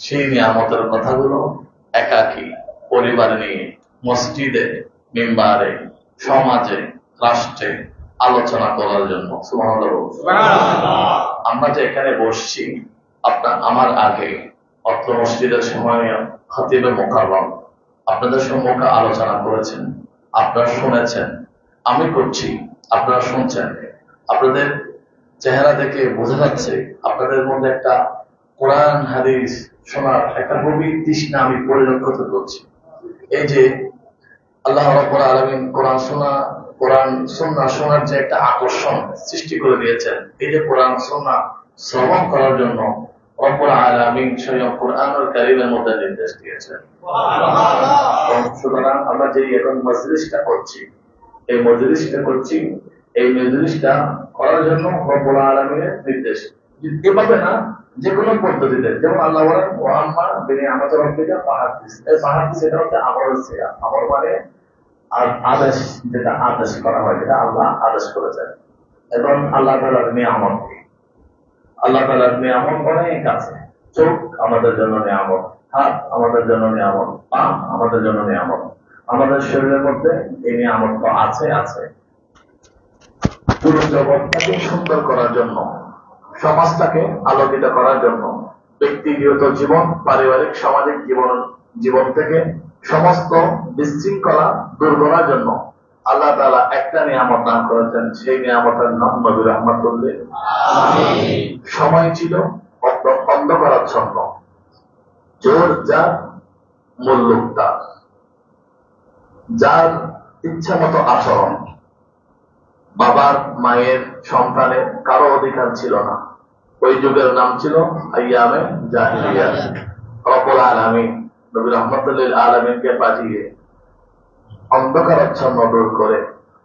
সেই নিয়ামতের কথাগুলো একাকী পরিবার নিয়ে মসজিদে, মিম্বারে, সমাজে, রাষ্ট্রে আলোচনা করার জন্য। আমরা যে এখানে বসছি, আমার আগে অত্র মসজিদের সময় খতিবে মুকাররম আপনাদের সম্মুখে আলোচনা করেছেন, আপনারা শুনেছেন, আমি করছি, আপনারা শুনছেন। আপনাদের চেহারা দেখে বোঝা যাচ্ছে আপনাদের মধ্যে একটা কোরআন হাদিস শোনার একটা গভীর তৃষ্ণা আমি পরিলক্ষিত করছি। এই যে আল্লাহ রাব্বুল আলামিন কোরআন সুন্নাহ শোনার যে একটা আকর্ষণ সৃষ্টি করে দিয়েছেন, এই যে কোরআন সুন্নাহ শ্রবণ করার জন্য রব্বুল আলামিন স্বয়ং কোরআনুল কারীমের মধ্যে নির্দেশ দিয়েছেন। সুতরাং আমরা যে এখন মজলিসটা করছি, এই মজলিসটা করার জন্য রব্বুল আলামিনের নির্দেশ। এভাবে না, যে কোনো পদ্ধতিতে, যেমন আল্লাহ বলেন ওয়াম্মা বিনিআমাতি রাব্বিকা ফাহাদ্দিস। এই ফাহাদ্দিস এটা হচ্ছে আমল সিয়া, আমল মানে আর আদেশ, যেটা আদেশ করা হয়, যেটা আল্লাহ আদেশ করেছেন। এবং আল্লাহ তাআলার নিয়ামত, আল্লাহ তাআলার নিয়ামত অনেক আছে। চোখ আমাদের জন্য নিয়ামত, হাত আমাদের জন্য নিয়ামত, পা আমাদের জন্য নিয়ামত। আমাদের শরীরের মধ্যে এই নিয়ামত তো আছে। পুরো জগৎটাকে সুন্দর করার জন্য, সমাজটাকে আলোকিত করার জন্য, ব্যক্তিগত জীবন, পারিবারিক সামাজিক জীবন থেকে সমস্ত বিশৃঙ্খলা দূর করার জন্য আল্লাহ তাআলা একটা নিয়ামত দান করেছেন। সেই নিয়ামতের নাম নবী রাহমাতুল্লিল আলামিন। সময় ছিল অন্ধকারাচ্ছন্ন, জোর যার, মুল্লুক তার, যার ইচ্ছা মতো আচরণ, বাবার মায়ের সন্তানের কারো অধিকার ছিল না। ওই যুগের নাম ছিল আইয়ামে জাহিলিয়া। রব্বুল আলামিন নবী রাহমাতুল্লিল আলামিনকে পাঠিয়ে অন্ধকারাচ্ছন্ন দূর করে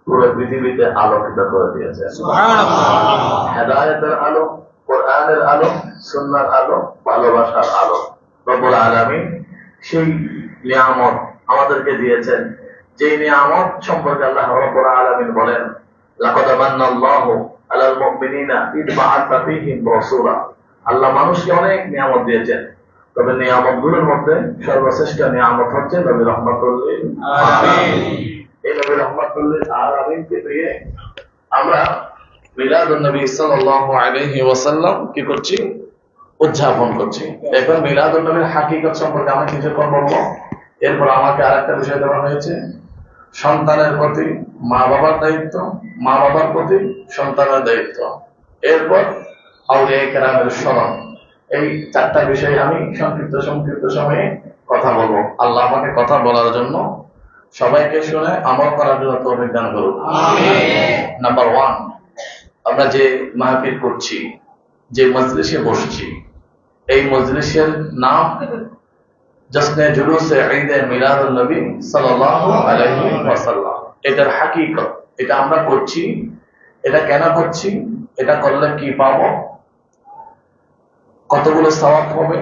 পুরো পৃথিবীতে আলোকিত করে দিয়েছেন। হেদায়েতের আলো, কোরআনের আলো, সুন্নাহর আলো, ভালোবাসার আলো। রব্বুল আলামিন সেই নিয়ামত আমাদেরকে দিয়েছেন, যে নিয়ামত সম্পর্কে আল্লাহ রাব্বুল আলামিন বলেন লাকাদ মান্নাল্লাহু আলাল মুমিনিনা ইয বা'আথা ফীহিম রাসূলা। আল্লাহ মানুষকে অনেক নিয়ামত দিয়েছেন, তবে নিয়ামতগুলোর মধ্যে সর্বশ্রেষ্ঠ নিয়ামত হচ্ছে নবী রাহমাতুল্লিল আলামিন। এই নবী রাহমাতুল্লিল আলামিনকে পেয়ে আমরা মিলাদুন নবী সাল্লাল্লাহু আলাইহি ওয়াসাল্লাম কি করছি? উদযাপন করছি। এখন মিলাদুন নবীর হাকিকত সম্পর্কে আমি কিছুক্ষণ বলবো। এরপর আমাকে আরেকটা বিষয় দেওয়া হয়েছে, সন্তানের প্রতি মা বাবার দায়িত্ব, মা বাবার প্রতি সন্তানের দায়িত্ব, এরপর আউলিয়া কেরামের স্মরণ। এই চারটা বিষয়ে আমি সংক্ষিপ্ত সময়ে কথা বলবো। আল্লাহ আমাকে কথা বলার জন্য, সবাইকে শুনে আমল করার জন্য তৌফিক দান করুন। নাম্বার 1, আমরা যে মাহফিল করছি, যে মজলিসে বসছি, এই মজলিসের নাম জশ্নে জুলুসে ঈদে মিলাদুন নবী সাল্লাল্লাহু আলাইহি ওয়াসাল্লাম। এটার হাকিকত, এটা আমরা করছি, এটা কেন করছি, এটা করলে কি পাবো, কতগুলো সওয়াব হবে,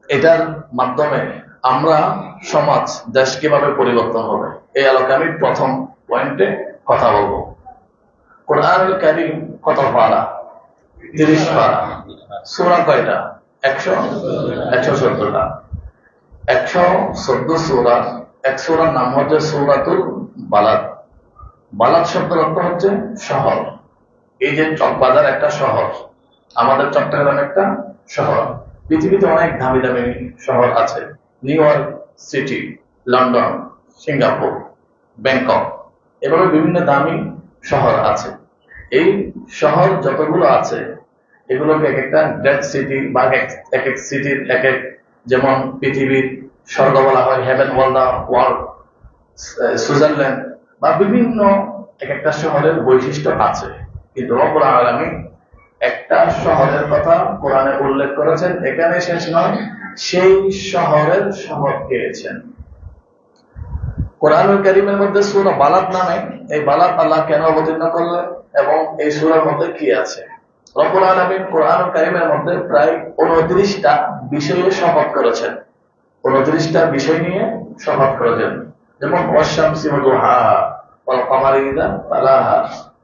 এটার মাধ্যমে আমরা সমাজ, দেশ কিভাবে পরিবর্তন হবে, এই আলোকে আমি প্রথম পয়েন্টে কথা বলবো। কোরআনুল কারীম কত পারা? 30 পারা। সূরা কয়টা? 114টা। 114 সূরা। এক সূরার নাম হচ্ছে সূরাতুল বালাদ। বালাদ শব্দের অর্থ হচ্ছে শহর। এই যে চকবাজার একটা শহর, আমাদের চট্টগ্রাম একটা শহর। পৃথিবীতে অনেক দামি দামি শহর আছে, new York city, London, Singapore, Bangkok, এভাবে বিভিন্ন দামি শহর আছে। এই শহর যতগুলো আছে, এগুলোকে এক একটা গ্রেট সিটি বা এক এক সিটির এক এক, যেমন পৃথিবীর স্বর্গ বলা হয়, heaven of the world, Switzerland, বা বিভিন্ন এক একটা শহরের বৈশিষ্ট্য আছে। কিন্তু রব্বুল আলামিন একটা শহরের কথা কোরআনে উল্লেখ করেছেন, এখানে শেষ নয়, সেই শহরের শহর পেয়েছেন। কোরআনুল কারীমের মধ্যে সূরা বালাদ নামে, এই বালাদ আল্লাহ কেন অবতীর্ণ করলেন এবং এই সূরার মধ্যে কি আছে? রব্বুল আলামিন কোরআনুল কারীমের মধ্যে প্রায় 29টা বিষয়ে শপথ করেছেন। 29টা বিষয় নিয়ে শপথ করেছেন, যেমন ওয়াশ-শামসি ওয়া দুহাহা ওয়াল কমারি ইযা তালাহা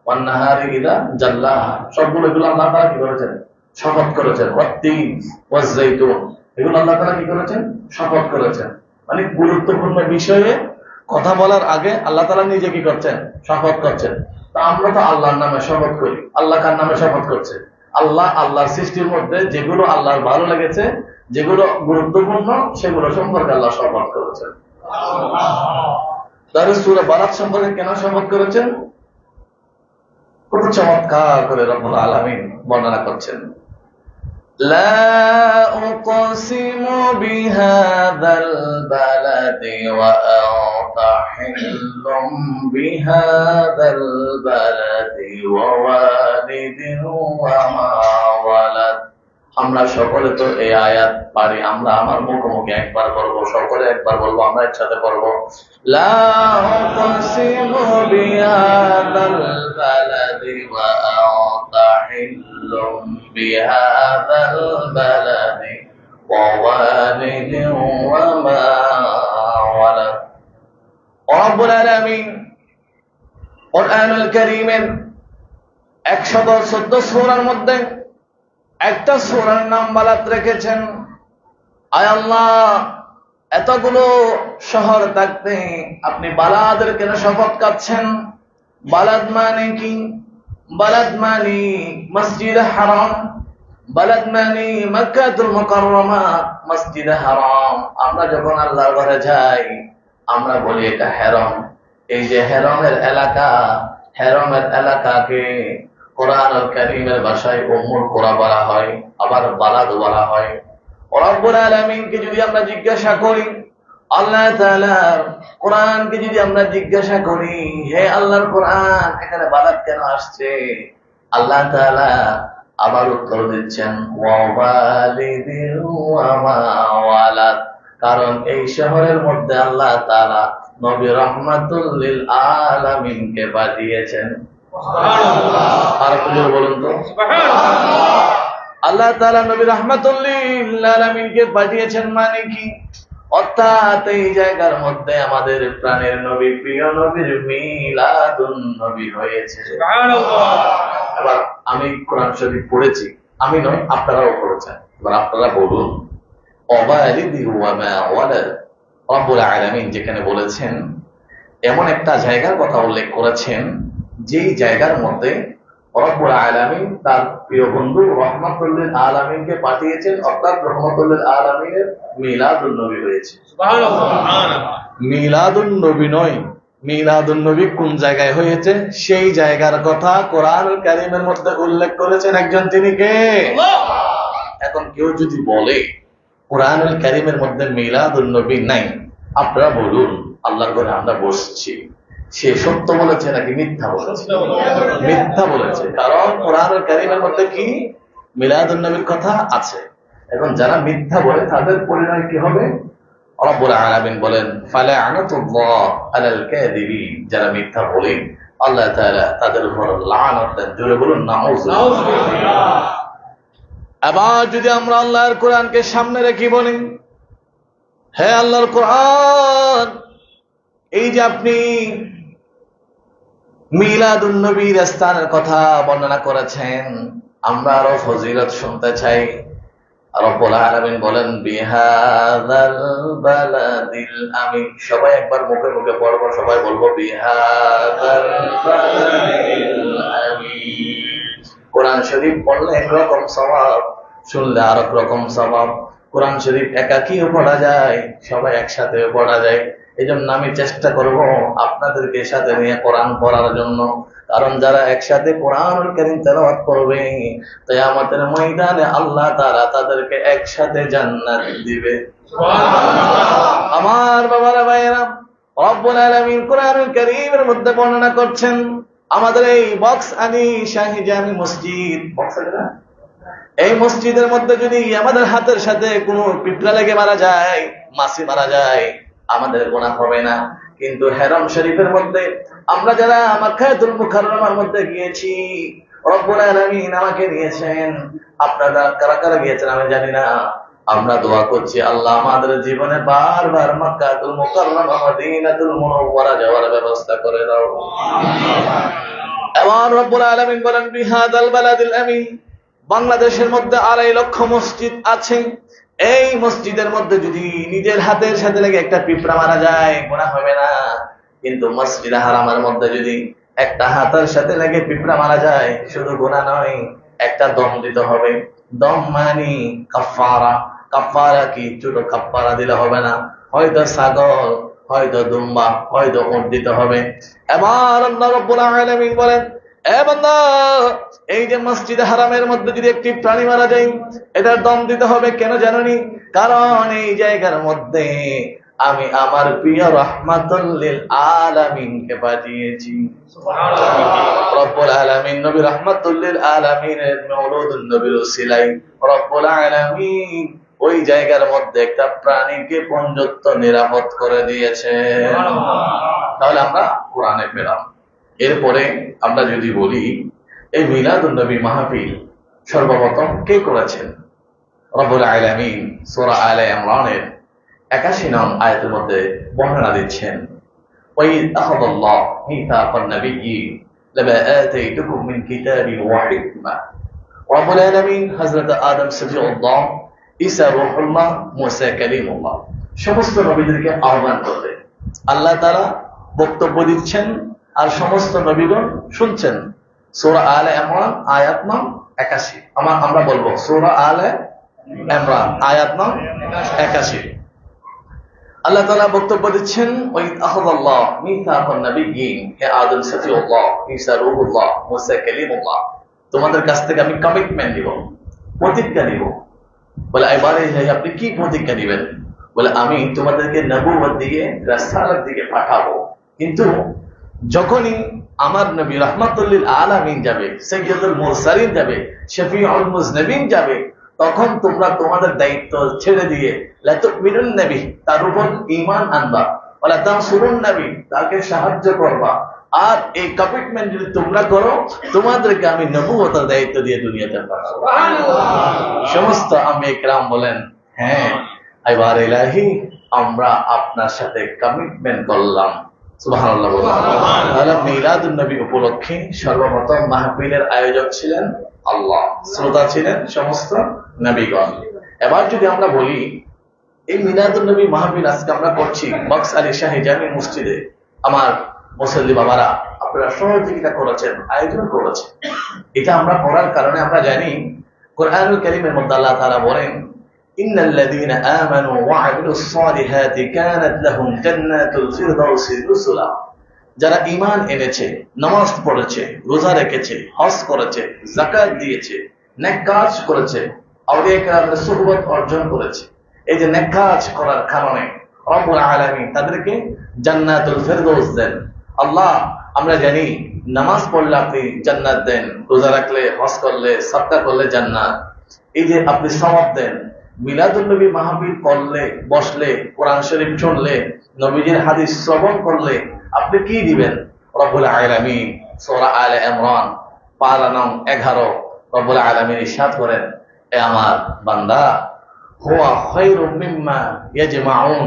ওয়ান নাহারি ইযা জাল্লাহা। সবগুলো এগুলো আল্লাহ তাআলা কি করেছেন? শপথ করেছেন। ওয়াত-তিন ওয়াজ-যাইতুন, এগুলো আল্লাহ তাআলা কি করেছেন? শপথ করেছেন। মানে গুরুত্বপূর্ণ বিষয়ে কথা বলার আগে আল্লাহ তাআলা নিজে কি করছেন? শপথ করছেন। তা আমরা তো আল্লাহর নামে শপথ করি। আল্লাহ কার নামে শপথ করছে? আল্লাহর সৃষ্টির মধ্যে যেগুলো আল্লাহর ভালো লেগেছে, যেগুলো গুরুত্বপূর্ণ, সেগুলো সম্পর্কে আল্লাহ শপথ করেছেন। তাহলে সূরা বারাত সম্পর্কে কেন শপথ করেছেন? কত চমৎকার করে রব্বুল আলামিন বর্ণনা করছেন। لا أقسم بهذا البلد وأنت حل بهذا البلد ووالد وما ولد। আমরা সকলে তো এই আয়াত পারি, আমরা আমার মুখোমুখি একবার পড়বো, সকলে একবার বলবো, আমরা একসাথে পড়বো। লা উকসিমু বিহাযাল বালাদি ওয়া আনতা হিল্লুম বিহাযাল বালাদি ওয়া ওয়ালিদিন ওয়া মা ওয়ালাদ। রব্বুল আলামিন কুরআনুল কারীমের 114 সূরার মধ্যে একটা সূরার নাম বালাদ রেখেছেন। আয় আল্লাহ, এতগুলো শহর থাকতে আপনি বালাদের কেন শপথ কাটছেন? বালাদ মানে কি? বালাদ মানে মসজিদ হারাম, বালাদ মানে মক্কাতুল মুকাররমা, মসজিদ হারাম। আমরা যখন আল্লাহর ঘরে যাই আমরা বলি এটা হেরম। এই যে হেরমের এলাকা, হেরমের এলাকাকে কোরআনুল কারীমের ভাষায় উম্মুল কুরা বলা হয়, আবার বালাদ বলা হয়। রব্বুল আলামিনকে যদি আমরা জিজ্ঞাসা করি, আল্লাহ তাআলার কোরআনকে যদি আমরা জিজ্ঞাসা করি, হে আল্লাহর কোরআন, এখানে বালাদ কেন আসছে? আল্লাহ তাআলা আবার উত্তর দিচ্ছেন, ওয়া ওয়ালিদিন ওয়া মা ওয়ালাদ। কারণ এই শহরের মধ্যে আল্লাহ তাআলা নবী রাহমাতুল লিল আলামিনকে পাঠিয়েছেন। আর পুজোর বলুন তো আল্লাহ তাআলা নবী রাহমাতুল লিল আলামিনকে পাঠিয়েছেন মানে কি? অর্থাৎ এই জায়গার মধ্যে আমাদের প্রাণের নবী, প্রিয় নবীর মিলাদুন নবী হয়েছে। এবার আমি কোরআন শরীফ পড়েছি, আমি নয় আপনারাও পড়েছেন, এবার আপনারা বলুন ওয়ালিদি ওয়া মা ওয়ালাদ। রব্বুল আলামিন যেখানে বলেছেন, এমন একটা জায়গার কথা উল্লেখ করেছেন যেই জায়গার মধ্যে রব্বুল আলামিন তার প্রিয় বন্ধু রাহমাতুল লিল আলামিনকে পাঠিয়েছেন, অর্থাৎ রাহমাতুল লিল আলামিনের মিলাদুন নবী হয়েছে। সুবহানাল্লাহ। মিলাদুন নবী নয়, মিলাদুন নবী কোন জায়গায় হয়েছে সেই জায়গার কথা কোরআনুল কারীমের মধ্যে উল্লেখ করেছেন একজন, তিনি কে? আল্লাহ। এখন কেউ যদি বলে কোরআনুল কারীমের মধ্যে মিলাদুন নবী নাই, আপনারা বলুন আল্লাহর ঘরে আমরা বসছি, সে সত্য বলেছে নাকি মিথ্যা বলেছে? মিথ্যা বলেছে। কারণ কোরআনুল কারীমের মধ্যে কি মিলাদুন নবীর কথা আছে। এখন যারা মিথ্যা বলে তাদের পরিণয় কি হবে? রব্বুল আলামিন বলেন, ফালা'নাতুল্লাহ আলাল কাযিবিন। যারা মিথ্যা বলে আল্লাহ তাআলা তাদের উপর লানত দেন। জোরে বলুন নাউযুবিল্লাহ। আবার যদি আমরা আল্লাহর কোরআনকে সামনে রেখে বলি, হে আল্লাহর কোরআন, এই যে আপনি মিলাদুন নবীর স্থানের কথা বর্ণনা করেছেন, আমরা আরো ফজিলত শুনতে চাই। রব্বুল আলামিন বলেন, বিহাযাল বালাদিল আমিন। সবাই একবার মুখে মুখে পড়ব, সবাই বলবো বিহাযাল বালাদিল আমিন। কোরআন শরীফ পড়লে একরকম সওয়াব, শুনলে আর এক রকম সওয়াব। কোরআন শরীফ একাকিও পড়া যায়, সবাই একসাথে পড়া যায়। এই জন্য আমি চেষ্টা করব আপনাদেরকে সাথে নিয়ে কোরআন পড়ার জন্য। কারণ যারা একসাথে কোরআনুল কারীম তেলাওয়াত করবে, কিয়ামতের ময়দানে আল্লাহ তাআলা তাদেরকে একসাথে জান্নাত দিবে। সুবহানাল্লাহ। আমার বাবারা ভাইয়েরা, রব্বুল আলামিন কোরআনুল কারীমের মধ্যে বর্ণনা করছেন, আমাদের এই বক্স আলী শাহী জামি মসজিদ, এই মসজিদের মধ্যে যদি আমাদের হাতের সাথে কোনো পিঁপড়া লেগে মারা যায়, মাছি মারা যায়, আমাদের গুনাহ হবে না। কিন্তু হেরম শরীফের মধ্যে আমরা যারা মক্কাতুল মুকাররমার মধ্যে গিয়েছি, রব্বুল আলামিন আমাকে নিয়েছেন, আপনারা কারা কারা গিয়েছেন আমি জানি না। আমরা দোয়া করছি, আল্লাহ আমাদের জীবনে বারবার মক্কাতুল মুকাররমা মদিনাতুল মুনাওয়ারা যাওয়ার ব্যবস্থা করে দাও। এবং রব্বুল আলামিন বলেন, বিহাদাল বালাদিল আমিন। বাংলাদেশের মধ্যে 2.5 লক্ষ মসজিদ আছে, এই মসজিদের মধ্যে যদি নিজের হাতের সাথে লেগে একটা পিঁপড়া মারা যায় গুনাহ হবে না, কিন্তু মসজিদে হারামের মধ্যে যদি একটা হাতের সাথে লেগে পিঁপড়া মারা যায় শুধু গুনাহ নয়, একটা দম দিতে হবে। দম মানে কাফারা। কাফারা কি? ছোট কাফারা দিলে হবে না, হয়তো ছাগল, হয়তো দুম্বা, হয়তো উট দিতে হবে। এবার আল্লাহ রাব্বুল আলামিন বলেন, এ বান্দা, এই যে মসজিদে হারামের মধ্যে যদি একটি প্রাণী মারা যায় এটার দম দিতে হবে। কেন জানেননি? কারণ এই জায়গার মধ্যে আমি আমার প্রিয় রাহমাতুল লিল আলামিনকে পাঠিয়েছি। সুবহানাল্লাহ। রব্বুল আলামিন নবী রাহমাতুল লিল আলামিনের মাওলুদুন নবীর উসিলাই রব্বুল আলামিন ওই জায়গার মধ্যে একটা প্রাণীকে পঞ্জত্ব নিরাপদ করে দিয়েছে। তাহলে আমরা কোরআনে পেলাম। এরপরে আমরা যদি বলি এই মিলাদুন নবী মাহফিল সর্বপ্রথম কে করেছেন? রব্বুল আলামিন সূরা আলে ইমরানের 81 নং আয়াতের মধ্যে বর্ণনা দিচ্ছেন, ওয়াইদ আখাযাল্লাহু মিসাকান নাবিয়্যিন লামা আতাইতুকুম মিন কিতাবিন ওয়া হিকমা। রব্বুল আলামিন হযরত আদম সফিউল্লাহ, ঈসা রূহুল্লাহ, মুসা কালিমুল্লাহ সমস্ত নবীদেরকে আহ্বান করলেন। আল্লাহ তাআলা বক্তব্য দিচ্ছেন আর সমস্ত নবীগণ শুনছেন। সূরা আলে ইমরান আয়াত নং 81। আমরা বলবো সূরা আলে ইমরান আয়াত নং 81। আল্লাহ তাআলা বক্তব্য দিচ্ছেন, ওয়াইদ আখাযাল্লাহু মিসাকান নাবিয়্যিন, হে আদম সফিউল্লাহ, ঈসা রূহুল্লাহ, মুসা কালিমুল্লাহ, তোমাদের কাছ থেকে আমি কমিটমেন্ট নিব, প্রতিজ্ঞা নিব। বলে এবারে আপনি কি প্রতিজ্ঞা দিবেন? বলে আমি তোমাদেরকে নবুয়ত দিয়ে রাসালাত দিকে পাঠাবো, কিন্তু যখনই আমার নবী রাহমাতুল লিল আলামিন যাবে, সাইয়্যিদুল মুরসালিন যাবে, শফিউল মুজনিবিন যাবে, তখন তোমরা তোমাদের দায়িত্ব ছেড়ে দিয়ে লা তুমিনুন নবী, তার উপর ঈমান আনবা, ওয়ালা তানসুরুন নবী, তাকে সাহায্য করবা। আর এই কমিটমেন্ট যদি তোমরা করো, তোমাদেরকে আমি নবুয়তের দায়িত্ব দিয়ে দুনিয়াতে পাঠাবো। সুবহানাল্লাহ। সমস্ত আম্বিয়া কিরাম বলেন, হ্যাঁ এবার ইলাহি আমরা আপনার সাথে কমিটমেন্ট করলাম। সুবহানাল্লাহ। তাহলে মিলাদুন নবী উপলক্ষে সর্বপ্রথম মাহফিলের আয়োজক ছিলেন আল্লাহ, শ্রোতা ছিলেন সমস্ত নবীগণ। এবার যদি আমরা বলি এই মিলাদুন নবী মাহফিল আজকে আমরা করছি বক্স আলী শাহী জামি মসজিদে, আমার মুসল্লি বাবারা আপনারা সহযোগিতা করেছেন, আয়োজন করেছেন। এটা আমরা করার কারণে আমরা জানি কোরআনুল কারীমের মধ্যে আল্লাহ তাআলা বলেন, ইন্নাল্লাযীনা আমানু ওয়া আমিলুস সালিহাতি কানাত লাহুম জান্নাতুল ফিরদাউসি নুজুলা। যারা ঈমান এনেছে, নামাজ পড়েছে, রোজা রেখেছে, হজ করেছে, যাকাত দিয়েছে, নেক কাজ করেছে, আউলিয়া কেরামের সুহবত অর্জন করেছে, এই যে নেক কাজ করার কারণে রব্বুল আলামিন তাদেরকে জান্নাতুল ফিরদাউস দেন। আল্লাহ আমরা জানি নামাজ পড়লে আপনি জান্নাত দেন, রোজা রাখলে, হজ করলে, সাদকা করলে জান্নাত, এই যে আপনি সওয়াব দেন। মিলাদুন নবী মাহফিল করলে, বসলে, কোরআন শরীফ শুনলে, নবীজির হাদিস শ্রবণ করলে আপনি কি দিবেন? রব্বুল আলামিন সূরা আলে ইমরান পারা নং 11 রব্বুল আলামিন ইরশাদ করেন, এ আমার বান্দা, হুয়া খায়রুম মিম্মা ইয়াজমাউন,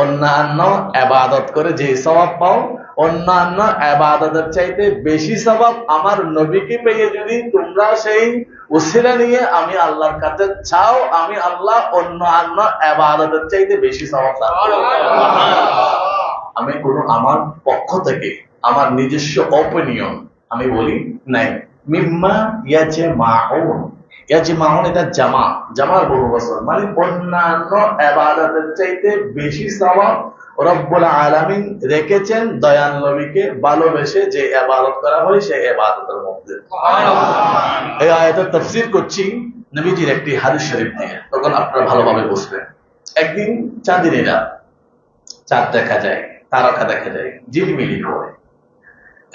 অন্যান্য ইবাদত করে যে সওয়াব পাও, অন্যান্য ইবাদতের চাইতে বেশি সওয়াব আমার নবীকে পেয়ে যদি তোমরা সেই উসিলা নিয়ে আমি আল্লাহর কাছে চাও, আমি আল্লাহ অন্যান্য ইবাদতের চাইতে বেশি সওয়াব দান করব। আমি কোনো আমার পক্ষ থেকে আমার নিজস্ব অপিনিয়ন আমি বলি নাই। মিম্মা ইয়াজমাউন, ইয়াজমাউন এটা জামা, জামার বহু বছর, মানে অন্যান্য ইবাদতের চাইতে বেশি সওয়াব রব্বুল আলামিন রেখেছেন দয়াল নবীকে ভালোবেসে যে ইবাদত করা হয় সেই ইবাদতের মধ্যে। সুবহানাল্লাহ। এই আয়াতের তাফসীর করছি নবীজির একটি হাদিস শরীফ দিয়ে, তখন আপনারা ভালোভাবে বুঝবেন। একদিন চাঁদের রাত, চাঁদ দেখা যায়, তারকা দেখা যায়, ঝিলিমিলি করে।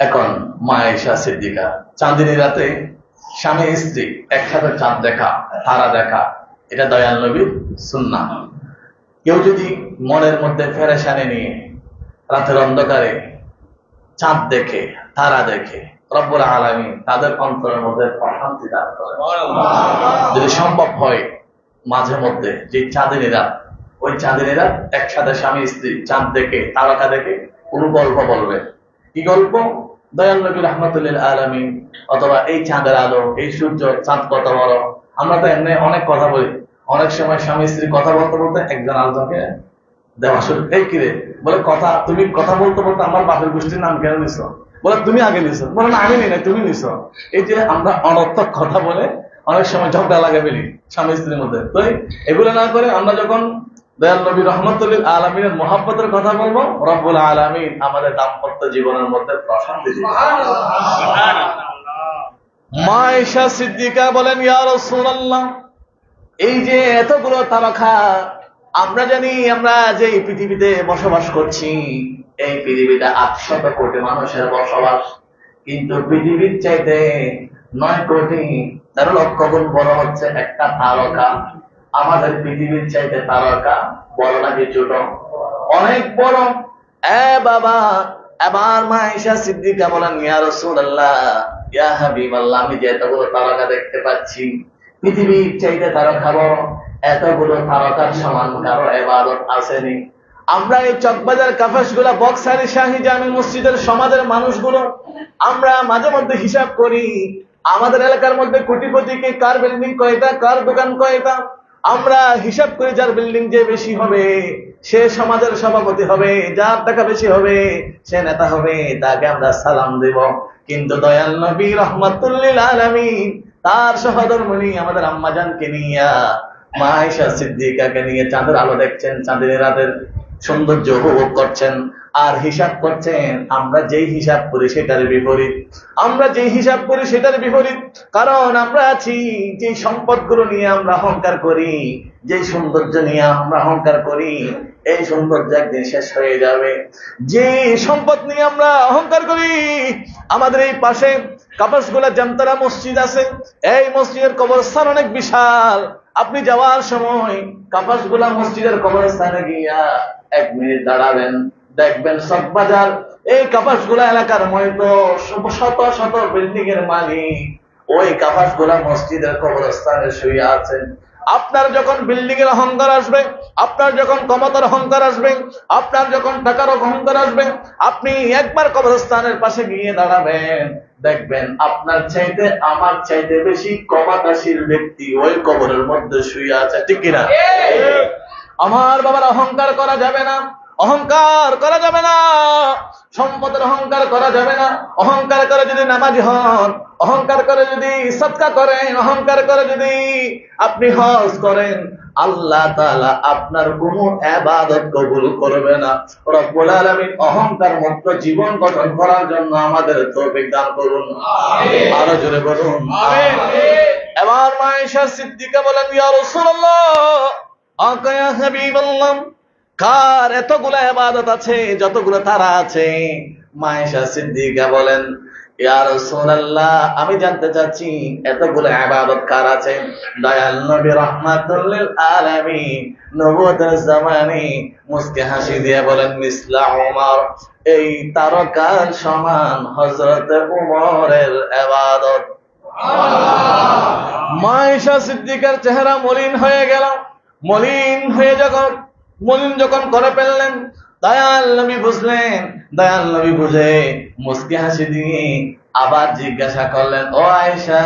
এখন মা আয়েশা সিদ্দিকা চাঁদের রাতে স্বামী স্ত্রী একসাথে চাঁদ দেখা, তারা দেখা, এটা দয়াল নবীর সুন্নাহ। কেউ যদি মনের মধ্যে পেরেশানি নিয়ে রাতের অন্ধকারে চাঁদ দেখে, তারা দেখে, রব্বুল আলামিন তাদের অন্তরের মধ্যে প্রশান্তি দান করেন। যদি সম্ভব হয় মাঝে মধ্যে যে চাঁদিনী রাত, ওই চাঁদিনী রাত একসাথে স্বামী স্ত্রী চাঁদ দেখে, তারকা দেখে কোন গল্প বলবে। কি গল্প? দয়াল নবী রাহমাতুল লিল আলামিন, অথবা এই চাঁদের আলো, এই সূর্য, চাঁদ কত বড়। আমরা তো এমনি অনেক কথা বলি, অনেক সময় স্বামী স্ত্রী কথা বলতে বলতে একজন আরেকজনকে দেওয়া শুরু, এই কিরে বলে কথা, তুমি কথা বলতে বলতে আমার বাপের গোষ্ঠীর নাম কেন নিছো? বলে তুমি আগে নিছো। বলে না, আমি নি না, তুমি নিছো। এই যে আমরা অনর্থক কথা বলে অনেক সময় ঝগড়া লাগা ফেলি স্বামী স্ত্রীর মধ্যে। তো এগুলো না করে আমরা যখন দয়াল নবী রহমতুল্লিল আলামিনের মহব্বতের কথা বলবো, রব্বুল আলামিন আমাদের দাম্পত্য জীবনের মধ্যে প্রশান্তি দিবেন। মা আয়েশা সিদ্দিকা বলেন, ইয়া রাসূলুল্লাহ, এই যে এতগুলো তারকা, আমরা জানি আমরা যে এই পৃথিবীতে বসবাস করছি, এই পৃথিবীতে 800 কোটি মানুষের বসবাস, কিন্তু পৃথিবীর চাইতে 9 কোটি 13 লক্ষ গুণ বড় হচ্ছে একটা তারকা। আমাদের পৃথিবীর চাইতে তারকা বড় নাকি ছোট? অনেক বড়। বাবা, এবার মা আয়েশা সিদ্দিকা বলেন, ইয়া রাসূলুল্লাহ, ইয়া হাবিবাল্লাহ, আমি যে এতগুলো তারকা দেখতে পাচ্ছি, পৃথিবীর চাইতে তারকা বড়, এতগুলো তারকার সমান কারো ইবাদত আসেনি। আমরা এই চকবাজার কাফেসগুলা, বক্সারি, শাহী জামি মসজিদের সমাজের মানুষগুলো, আমরা মাঝে মধ্যে হিসাব করি আমাদের এলাকার মধ্যে কোটিপতিকে কার বিল্ডিং কয়টা, কার দোকান কয়টা। আমরা হিসাব করি যার বিল্ডিং যে বেশি হবে সে সমাজের সভাপতি হবে, যার টাকা বেশি হবে সে নেতা হবে, তাকে আমরা সালাম দেব। কিন্তু দয়াল নবী রহমাতুল্লিল আলামিন তার সহধর্মিণী আমাদের আম্মাজানকে নিয়ে, মা আয়েশা সিদ্দিকাকে নিয়ে চাঁদের আলো দেখছেন, চাঁদের রাতের সৌন্দর্য উপভোগ করছেন, আর হিসাব করছেন। আমরা যেই হিসাব করি সেটার বিপরীত, আমরা যেই হিসাব করি সেটার বিপরীত। কারণ আমরা আছি যে সম্পদগুলো নিয়ে আমরা অহংকার করি, যে সৌন্দর্য নিয়ে আমরা অহংকার করি, এই সৌন্দর্য একদিন শেষ হয়ে যাবে। যে সম্পদ নিয়ে আমরা অহংকার করি, আমাদের এই পাশে কাপাসগোলা জামতারা মসজিদ আছে, এই মসজিদের কবরস্থান অনেক বিশাল। আপনি যাওয়ার সময় কাপাসগোলা মসজিদের কবরস্থানে গিয়া 1 মিনিট দাঁড়াবেন, দেখবেন চকবাজার এই কাপাসগোলা এলাকার মতো শত শত বিল্ডিং এর মালিক ওই কাপাসগোলা মসজিদের কবরস্থানে শুয়ে আছেন। আপনার যখন বিল্ডিং এর অহংকার আসবে, আপনার যখন ক্ষমতার অহংকার আসবে, আপনার যখন টাকার অহংকার আসবে, আপনি একবার কবরস্থানের পাশে গিয়ে দাঁড়াবেন, দেখবেন আপনার চাইতে আমার চাইতে বেশি ক্ষমতাশীল ব্যক্তি ওই কবরের মধ্যে শুয়ে আছে। ঠিক কিনা? আমার বাবার অহংকার করা যাবে না, অহংকার করা যাবে না, সম্পদের অহংকার করা যাবে না। অহংকার করে যদি নামাজি হন, অহংকার করে যদি সদকা করেন, অহংকার করে যদি আপনি হজ করেন, আল্লাহ তাআলা আপনার কোনো ইবাদত কবুল করবে না। রব্বুল আলামিন অহংকার মুক্ত জীবন গঠন করার জন্য আমাদের তৌফিক দান করুন, আমিন। আরো জোরে বলুন, আমিন। এবার মা আয়েশা সিদ্দিকা বলেন, ইয়া রাসূলুল্লাহ, আকা ইয়া হাবিবাল্লাহ, কার এতগুলো ইবাদত আছে, যতগুলো তারা আছে? মা আয়েশা সিদ্দিকা বলেন, ইয়া রাসূলুল্লাহ, আমি জানতে চাচ্ছি এতগুলো ইবাদত কার আছে? দয়াল নবী রাহমাতুল্লিল আলামিন নবুয়তের জামানে মুস্কি হাসি দিয়ে বলেন, মিসলা উমর, এই তারকার সমান হযরত উমরের ইবাদত। মা আয়েশা সিদ্দিকার চেহারা মলিন হয়ে গেল। মলিন যখন করে ফেললেন, দয়াল নবী বুঝলেন, দয়াল নবী বুঝে মুস্কি হাসি দিয়ে আবার জিজ্ঞাসা করলেন, ও আয়েশা,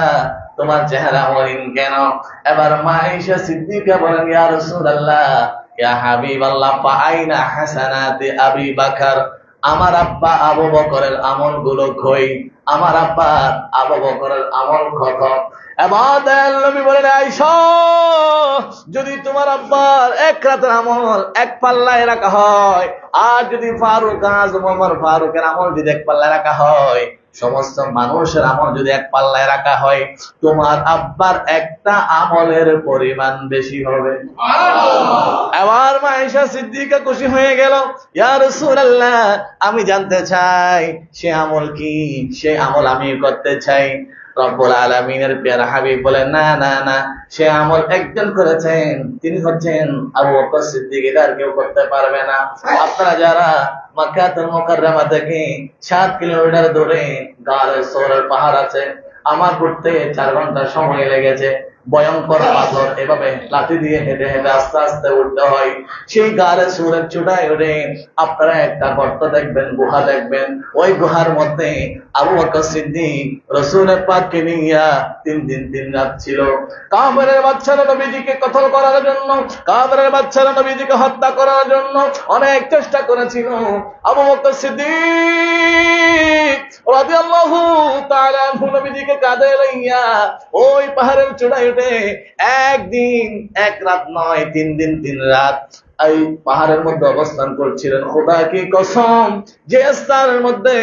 তোমার চেহারা মলিন কেন? এবার মা আয়েশা সিদ্দিকা বলেন, ইয়া রাসূলুল্লাহ, ইয়া হাবিবাল্লাহ, ফাআইনা হাসানাতি আবি বকর, আমার আব্বা আবু বকরের আমলগুলো কই? আমার আব্বা আবু বকরের আমল কত? এবার দয়াল নবী বলেন, আয়েশা, যদি তোমার আব্বার এক রাতের আমল এক পাল্লায় রাখা হয়, আর যদি ফারুক আযম ওমর ফারুকের আমল যদি এক পাল্লায় রাখা হয়, সমস্ত মানুষের আমল যদি এক পাল্লায় রাখা হয়, তোমার আব্বার একটা আমলের পরিমাণ বেশি হবে। এবার মা আয়েশা সিদ্দিকা খুশি হয়ে গেল, ইয়া রাসূলুল্লাহ, আমি জানতে চাই সে আমল কি, সে আমল আমি করতে চাই। রব্বুল আলামিনের প্যারা হাবিব বলেন, না না না, সে আমল একজন করেছেন, তিনি হচ্ছেন আবু বকর সিদ্দিক, এটা আর কেউ করতে পারবে না। আপনারা যারা মক্কাতুল মুকাররমা থেকে 7 কিলোমিটার দূরে গারে সৌরের পাহাড় আছে, আমার করতে 4 ঘন্টা সময় লেগেছে। ভয়ঙ্কর পাথর, এভাবে লাঠি দিয়ে হেঁটে হেঁটে আস্তে আস্তে উঠতে হয়। সেই গারে সুরের চূড়ায় উঠে আপনারা একটা গর্ত দেখবেন, গুহা দেখবেন। ওই গুহার মধ্যে আবু বকর সিদ্দিক রাসূলের পাককে নিয়ে 3 দিন 3 রাত ছিল। কাফেরের বাচ্চারা নবীজিকে কতল করার জন্য, কাফেরের বাচ্চারা নবীজিকে হত্যা করার জন্য অনেক চেষ্টা করেছিল। আবু বকর সিদ্দিক রাদিয়াল্লাহু তাআলা আনহু নবীজিকে কাঁধে লইয়া ওই পাহাড়ের চূড়ায় উঠে 1 দিন 1 রাত নয়, 3 দিন 3 রাত এই পাহাড়ের মধ্যে অবস্থান করছিলেন। খোদা কি কসম, যে স্থানের মধ্যে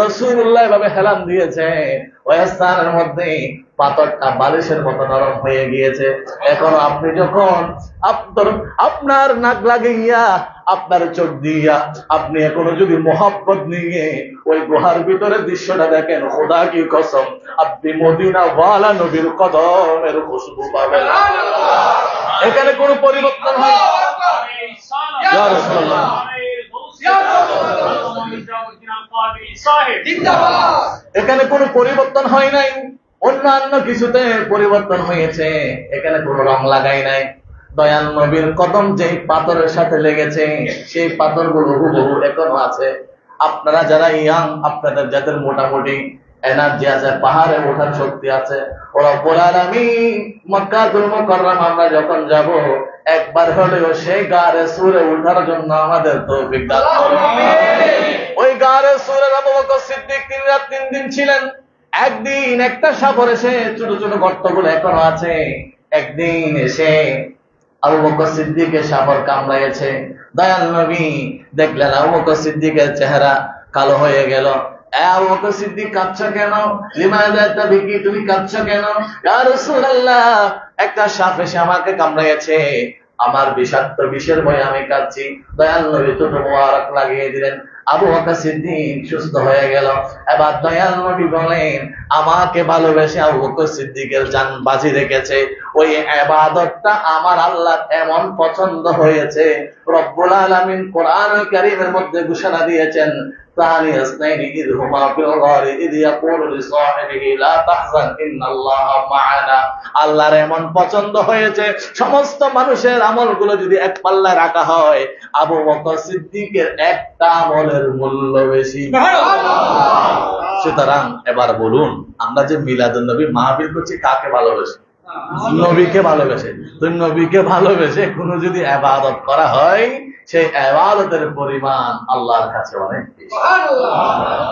রাসূলুল্লাহ এভাবে হেলান দিয়েছে, ওই স্থানের মধ্যে পাথরটা বালিশের মতো নরম হয়ে গিয়েছে। এখন আপনি যখন আপনার নাক লাগিয়া, আপনার চোখ দিয়া আপনি এখনো যদি মোহাব্বত নিয়ে ওই গুহার ভিতরে দৃশ্যটা দেখেন, খোদা কি কসম, আপনি মদিনা ওয়ালা নবীর কদমের খুশবু পাবেন। এখানে কোনো পরিবর্তন হয় না। ইয়া রাসূলুল্লাহ, এখানে কোনো পরিবর্তন হয় নাই, অন্যান্য কিছুতে পরিবর্তন হয়েছে, এখানে কোনো রং লাগাই নাই। দয়াল নবীর কদম যেই পাথরের সাথে লেগেছে, সেই পাথরগুলো হুবহু এখনো আছে। আপনারা যারা ইয়াং, আপনাদের যাদের মোটামুটি এনার্জি আছে, পাহাড়ে ওঠার শক্তি আছে, ওরা রব্বুল আলামিন মক্কাতুল মুকাররমা আমরা যখন যাব, একবার হলেও সেই গারে সুরে ওঠার জন্য আমাদের তৌফিক দান করুন। ওই গারে সুরে আবু বকর সিদ্দিক 3 রাত 3 দিন ছিলেন। একদিন একটা সাগর এসে, ছোট ছোট গর্তগুলো এখনো আছে, একদিন এসে আবু বকর সিদ্দিকের সাগর কামড়াইছে। দয়াল নবী দেখলেন আবু বকর সিদ্দিকের চেহারা কালো হয়ে গেল। আবু বকর সিদ্দিক কাঁদছো কেন? লিমাযা তাবকি, তুমি কাঁদছো কেন? ইয়া রাসূলুল্লাহ, একটা সাপ এসে আমাকে কামড়াইছে, আমার বিষাক্ত বিষের ভয়ে আমি কাঁদছি। দয়াল নবী তো মোবারক লাগিয়ে দিলেন, আবু বকর সিদ্দিক সুস্থ হয়ে গেল। এবার দয়াল নবী বলেন, আমাকে ভালোবেসে আবু বকর সিদ্দিকের জান বাজি রেখেছে, ওই ইবাদতটা আমার আল্লাহ এমন পছন্দ হয়েছে, রব্বুল আলামিন কোরআনুল কারীমের মধ্যে ঘোষণা দিয়েছেন, ثاني اثنين إذ هما في الغار إذ يقول لصاحبه لا تحزن إن الله معنا। আল্লাহর এমন পছন্দ হয়েছে, সমস্ত মানুষের আমলগুলো যদি এক পাল্লায় রাখা হয়, আবু বকর সিদ্দিকের একটা আমলের মূল্য বেশি। সুতরাং এবার বলুন, আমরা যে মিলাদুন নবী মাহফিল করছি, কাকে ভালোবেসে? নবীকে ভালোবেসে। তো নবীকে ভালোবেসে কোনো যদি ইবাদত করা হয়, সেই ইবাদতের পরিমাণ আল্লাহর কাছে অনেক বেশি।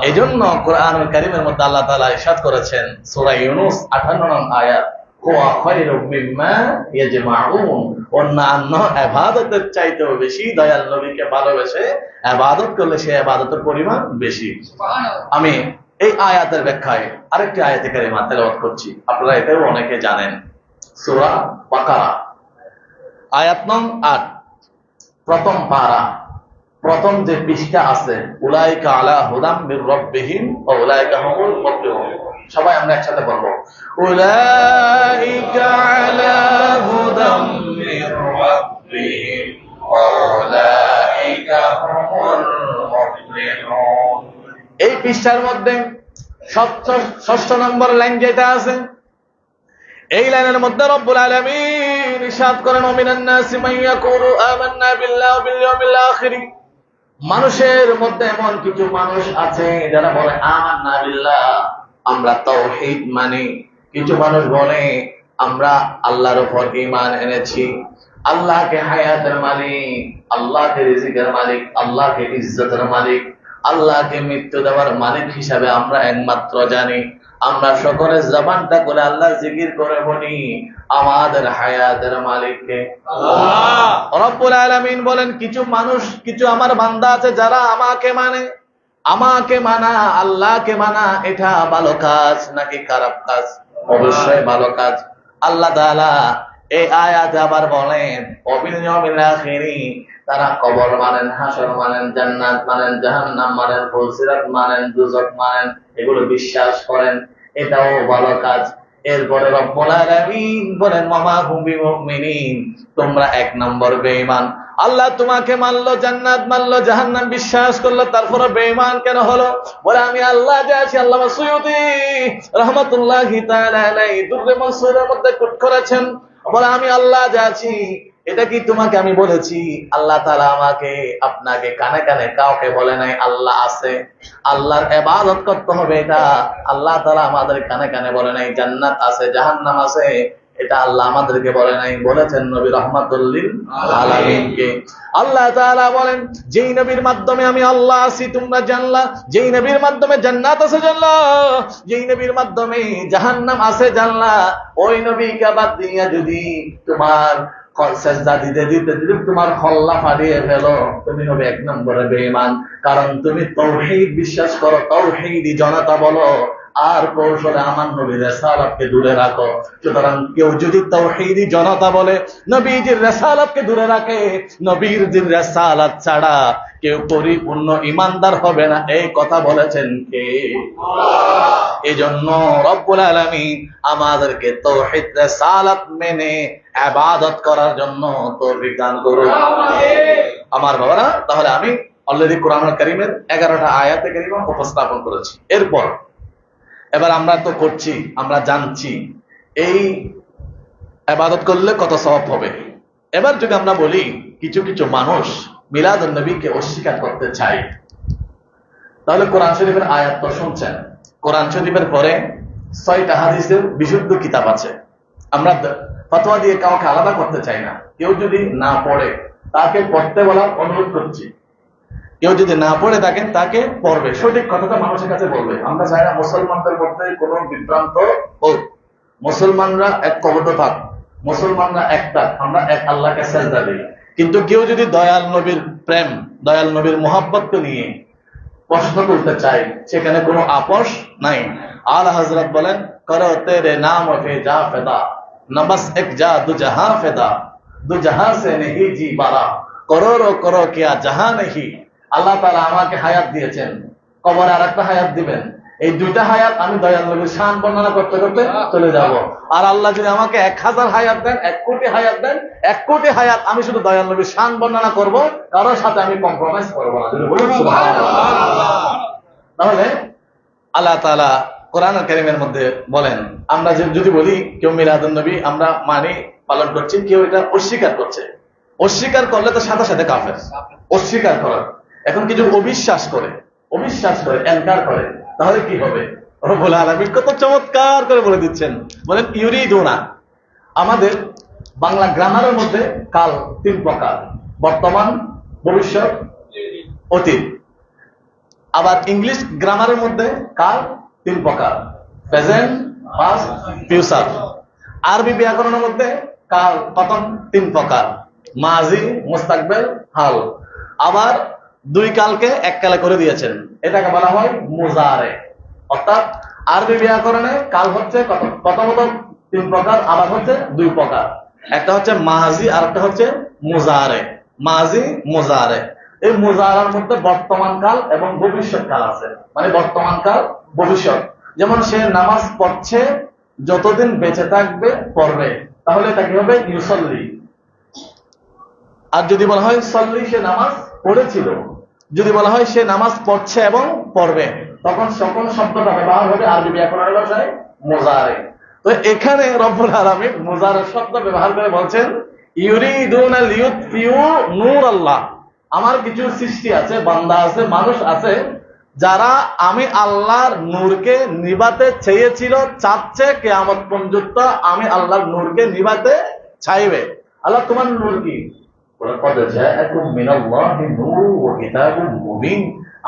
এজন্য কোরআনুল কারীমের মধ্যে আল্লাহ তাআলা ইরশাদ করেছেন, সূরা ইউনূস 58 নং আয়াত, হুয়া খায়রুম মিম্মা ইয়াজমাউন, অন্যান্য ইবাদতের চাইতেও বেশি দয়াল নবীকে ভালোবেসে ইবাদত করলে সেই ইবাদতের পরিমাণ বেশি। আমি এই আয়াতের ব্যাখ্যায় আরেকটি আয়াতে কারিমা তেলাওয়াত করছি, আপনারা এটাও অনেকে জানেন। সূরা বাকারা আয়াত নং 8, প্রথম পারা, প্রথম যে পৃষ্ঠা আছে, উলাইকা আলা হুদাম মির রাব্বিহিম ওয়া উলাইকা হুমুল মুফলিহুন। সবাই আমরা একসাথে বলবো, উলাইকা আলা হুদাম মির রাব্বিহিম ওয়া উলাইকা হুমুল মুফলিহুন। এই পৃষ্ঠার মধ্যে 6 নম্বর লাইন যেটা আছে, এই লাইনের মধ্যে রব্বুল আলামিন ইরশাদ করেন, মিনান নাসি মান ইয়াকুলু আমান্না বিল্লাহি ওয়া বিল ইয়াউমিল আখির। মানুষের মধ্যে এমন কিছু মানুষ আছে যারা বলে আমান্না বিল্লাহ, আমরা তাওহীদ মানি। কিছু মানুষ বলে আমরা আল্লাহর উপর ঈমান এনেছি, আল্লাহকে হায়াতের মালিক, আল্লাহকে রিজিকের মালিক, আল্লাহকে ইজ্জতের মালিক, আল্লাহকে মৃত্যু দেওয়ার মালিক হিসাবে আমরা একমাত্র জানি। আমরা সকলের জবানটা করে আল্লাহ জিকির করে বলি, আমাদের হায়াতের মালিককে আল্লাহ। রব্বুল আলামিন বলেন, কিছু মানুষ, কিছু আমার বান্দা আছে যারা আমাকে মানে। আমাকে মানা, আল্লাহকে মানা, এটা ভালো কাজ নাকি খারাপ কাজ? অবশ্যই ভালো কাজ। আল্লাহ তাআলা এই আয়াতে আবার বলেন, ওয়াবিল ইয়াউমিল আখির, তারা কবর মানেন, হাসর মানেন, জান্নাত মানেন, জাহান্নাম মানেন, ফুলসিরাত মানেন, দুজক মানেন, এগুলো বিশ্বাস করেন, এটাও ভালো কাজ। এরপরে রব্বুল আলামিন বলেন, ওয়া মা হুম বিমুমিনিন, তোমরা 1 নম্বর বেঈমান। আল্লাহ তোমাকে মানলো, জান্নাত মানলো, জাহান্নাম বিশ্বাস করলো, তারপরে বেঈমান কেন হলো? বলে আমি আল্লাহ যে আছি। আল্লামা সুয়ুতী রাহমাতুল্লাহি তাআলা আলাইহি দুররে মানসুরের মধ্যে কোট করেছেন, বলে আমি আল্লাহ যে আছি এটা কি তোমাকে আমি বলেছি? আল্লাহ তাআলা আমাকে আপনাকে কানে কানে কাউকে বলে নাই আল্লাহ আছে। আল্লাহর ইবাদত করতে হবে, এটা আল্লাহ তাআলা আমাদের কানে কানে বলে নাই। জান্নাত আছে, জাহান্নাম আছে, এটা আল্লাহ আমাদেরকে বলে নাই, বলেছেন নবী রাহমাতুল লিল আলামিনকে। আল্লাহ তাআলা বলেন, যেই নবীর মাধ্যমে আমি আল্লাহ আছি তোমরা জানলা, যেই নবীর মাধ্যমে জান্নাত আছে জানলা, যেই নবীর মাধ্যমে জাহান্নাম আছে জানলা, ওই নবীকে বাদ দিয়া যদি তোমার সেজদা দিতে দিতে যদি তোমার হল্লা ফাটিয়ে ফেলো, তুমি হবে এক নম্বরে বেঈমান। কারণ তুমি তাওহীদ বিশ্বাস করো, তাওহীদি জনতা বলো, আর কৌশলে আমার নবীর রিসালাতকে দূরে রাখো। সুতরাং কেউ যদি তাওহীদি জনতা বলে, নবীজির রিসালাতকে দূরে রাখে, নবীর রিসালাত ছাড়া কেউ পরিপূর্ণ ঈমানদার হবে না, এই কথা বলেছেন কে? এজন্য রব্বুল আলামিন আমাদেরকে তাওহীদ রিসালাত মেনে ইবাদত করার জন্য তৌফিক দান করুন। আমার বাবারা, তাহলে আমি অলরেডি কোরআনুল কারীমের 11টা আয়াতে কারীমা উপস্থাপন করেছি। এবার আমরা তো করছি, আমরা জানছি এই ইবাদত করলে কত সওয়াব হবে। এবার যদি আমরা বলি কিছু কিছু মানুষ মিলাদুন নবীকে অস্বীকার করতে চায়, তাহলে কোরআন শরীফের আয়াত তো শুনছেন। কোরআন শরীফের পরে 6টা হাদিসের বিশুদ্ধ কিতাব আছে। আমরা ফতোয়া দিয়ে কাউকে আলাদা করতে চাই না। কেউ যদি না পড়ে তাকে পড়তে বলার অনুরোধ করছি। কেউ যদি না পড়ে থাকেন তাকে পড়বে, সঠিক কথাটা মানুষের কাছে বলবে। আমরা চাই না মুসলমানদের মধ্যে কোনো বিভ্রান্ত হোক। মুসলমানরা এক কবট থাক, মুসলমানরা একটা, আমরা এক আল্লাহকে সেজদা দিই। কিন্তু কেউ যদি দয়াল নবীর প্রেম, দয়াল নবীর মোহাব্বতকে নিয়ে প্রশ্ন তুলতে চায়, সেখানে কোনো আপোষ নাই। আলা হযরত বলেন, করো তেরে নাম পে যা ফেদা, নবস এক যা দু জাহাঁ ফেদা, দু জাহাঁ সে নেহি জি বারা, করো কিয়া জাহাঁ নেহি। আল্লাহ তাআলা আমাকে হায়াত দিয়েছেন, কবরে আরেকটা হায়াত দিবেন। এই দুইটা হায়াত আমি দয়াল নবীর শান বর্ণনা করতে করতে চলে যাব। আর আল্লাহ যদি আমাকে 1000 হায়াত দেন, 1 কোটি হায়াত দেন, 1 কোটি হায়াত আমি শুধু দয়াল নবীর শান বর্ণনা করব, কারোর সাথে আমি কম্প্রোমাইজ করব না। বলুন সুবহানাল্লাহ। তাহলে আল্লাহ তাআলা কোরআনুল কারীমের মধ্যে বলেন, আমরা যদি বলি কেউ মিলাদুন নবী আমরা মানি, পালন করছি, কেউ এটা অস্বীকার করছে, অস্বীকার করলে তো সাথে সাথে কাফের। অস্বীকার করা, এখন কিছু অবিশ্বাস করে ইনকার করে, তাহলে কি হবে? রব্বুল আলামিন কত চমৎকার করে বলে দিচ্ছেন। বলেন ইউরিদুনা। আমাদের বাংলা গ্রামারের মধ্যে কাল 3 প্রকার, বর্তমান, ভবিষ্যৎ, অতীত। আবার ইংলিশ গ্রামারের মধ্যে কাল 3 প্রকার, প্রেজেন্ট, পাস্ট, ফিউচার। আরবি ব্যাকরণের মধ্যে কাল প্রথম 3 প্রকার, মাজি, মুস্তাকবিল, হাল। আবার 2 কালকে 1 কালে করে দিয়েছেন, এটাকে বলা হয় মুজারে। অর্থাৎ আরবি ব্যাকরণে কাল হচ্ছে প্রথমত 3 প্রকার, আবার হচ্ছে 2 প্রকার। একটা হচ্ছে মাজি আর একটা হচ্ছে মুজারে। মাজি, মুজারে। এই মুজারার মধ্যে বর্তমান কাল এবং ভবিষ্যৎ কাল আছে, মানে বর্তমান কাল, ভবিষ্যৎ। যেমন সে নামাজ পড়ছে, যতদিন বেঁচে থাকবে পড়বে, তাহলে এটা কি হবে? ইউসাল্লি। আর যদি বলা হয় সাল্লি, সে নামাজ পড়েছিল। যদি বলা হয় সে নামাজ পড়ছে এবং পড়বে, তখন সকল শব্দটা ব্যবহার হবে আরবি ব্যাকরণের ভাষায় মুজারে। তো এখানে রব্বুল আলামিন মুজারে শব্দ ব্যবহার করে বলছেন, ইউরিদুনা লিয়ুতফিউ নূর আল্লাহ। আমার কিছু সৃষ্টি আছে, বান্দা আছে, মানুষ আছে, যারা আমি আল্লাহর নূরকে নিভাতে চেয়েছিল, চাচ্ছে, কিয়ামত পর্যন্ত আমি আল্লাহর নূরকে নিভাতে চাইবে। আল্লাহ তোমার নূর কি?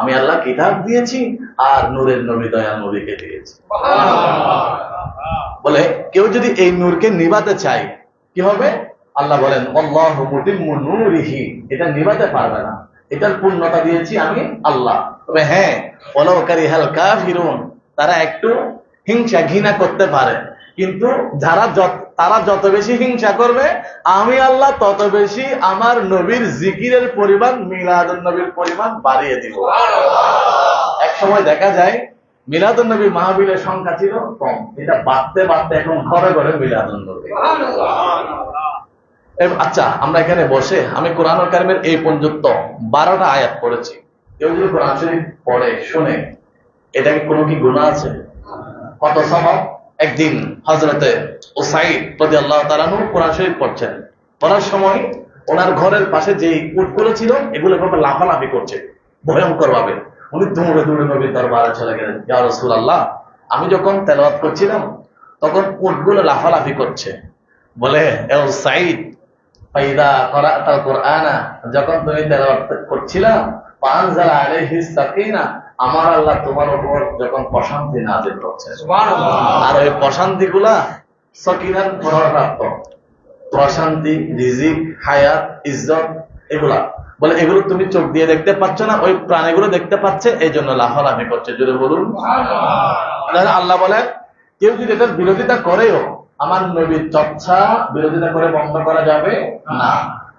আমি আল্লাহ কিতাব দিয়েছি আর নূরের নবী দয়াল নবীকে দিয়েছি। বলে কেউ যদি এই নূরকে নিভাতে চায় কি হবে? আল্লাহ বলেন আল্লাহু মুতিম্মু নূরিহি, এটা নিভাতে পারবে না, এটার পূর্ণতা দিয়েছি আমি আল্লাহ। তবে হ্যাঁ, ওয়ালাউ কারিহাল কাফিরুন, তারা একটু হিংসা ঘৃণা করতে পারে, কিন্তু তারা যত বেশি হিংসা করবে, আমি আল্লাহ তত বেশি আমার নবীর জিকিরের পরিমাণ, মিলাদুন নবীর পরিমাণ বাড়িয়ে দিব। এক সময় দেখা যায় মিলাদুন নবী মাহফিলের সংখ্যা ছিল কম, এটা বাড়তে বাড়তে এখন ঘরে ঘরে মিলাদুন নবী। আচ্ছা, আমরা এখানে বসে আমি কোরআনুল কারীমের এই পর্যন্ত 12টা আয়াত পড়েছি। কেউ যদি কোরআন শরীফ পড়ে শুনে, এটা কি কোনো কি গুনাহ আছে? কত সওয়াব। একদিন হযরতে উসাইদ রাদিয়াল্লাহু তাআলা আনহু কোরআন শরীফ পড়ছেন, পড়ার সময় ওনার ঘরের পাশে যে উটগুলো ছিল এগুলো ভাবে লাফালাফি করছে ভয়ঙ্কর ভাবে। উনি দৌড়ে দৌড়ে নবীর দরবারে চলে গেলেন, ইয়া রাসূলুল্লাহ, আমি যখন তেলাওয়াত করছিলাম তখন উটগুলো লাফালাফি করছে। বলে, এ উসাইদ, ফাইদা ক্বরাআতাল কুরআনা, যখন তুমি তেলাওয়াত করছিলা, ফানজালা আলাইহিস সাকিনা, আমার আল্লাহ তোমার উপর যখন প্রশান্তি নাযিল করছে, সুবহানাল্লাহ। আর ওই প্রশান্তিগুলা সকিনার প্রাপ্ত প্রশান্তি, রিজিক, হায়াত, ইজ্জত, এগুলা বলে এগুলো তুমি চোখ দিয়ে দেখতে পাচ্ছ না, ওই প্রাণীগুলো দেখতে পাচ্ছে, এই জন্য লাফালাফি করছে। জোরে বলুন সুবহানাল্লাহ। আল্লাহ বলে কেউ যদি এটার বিরোধিতা করেও আমার নবীর চর্চা বিরোধিতা করে বন্ধ করা যাবে না।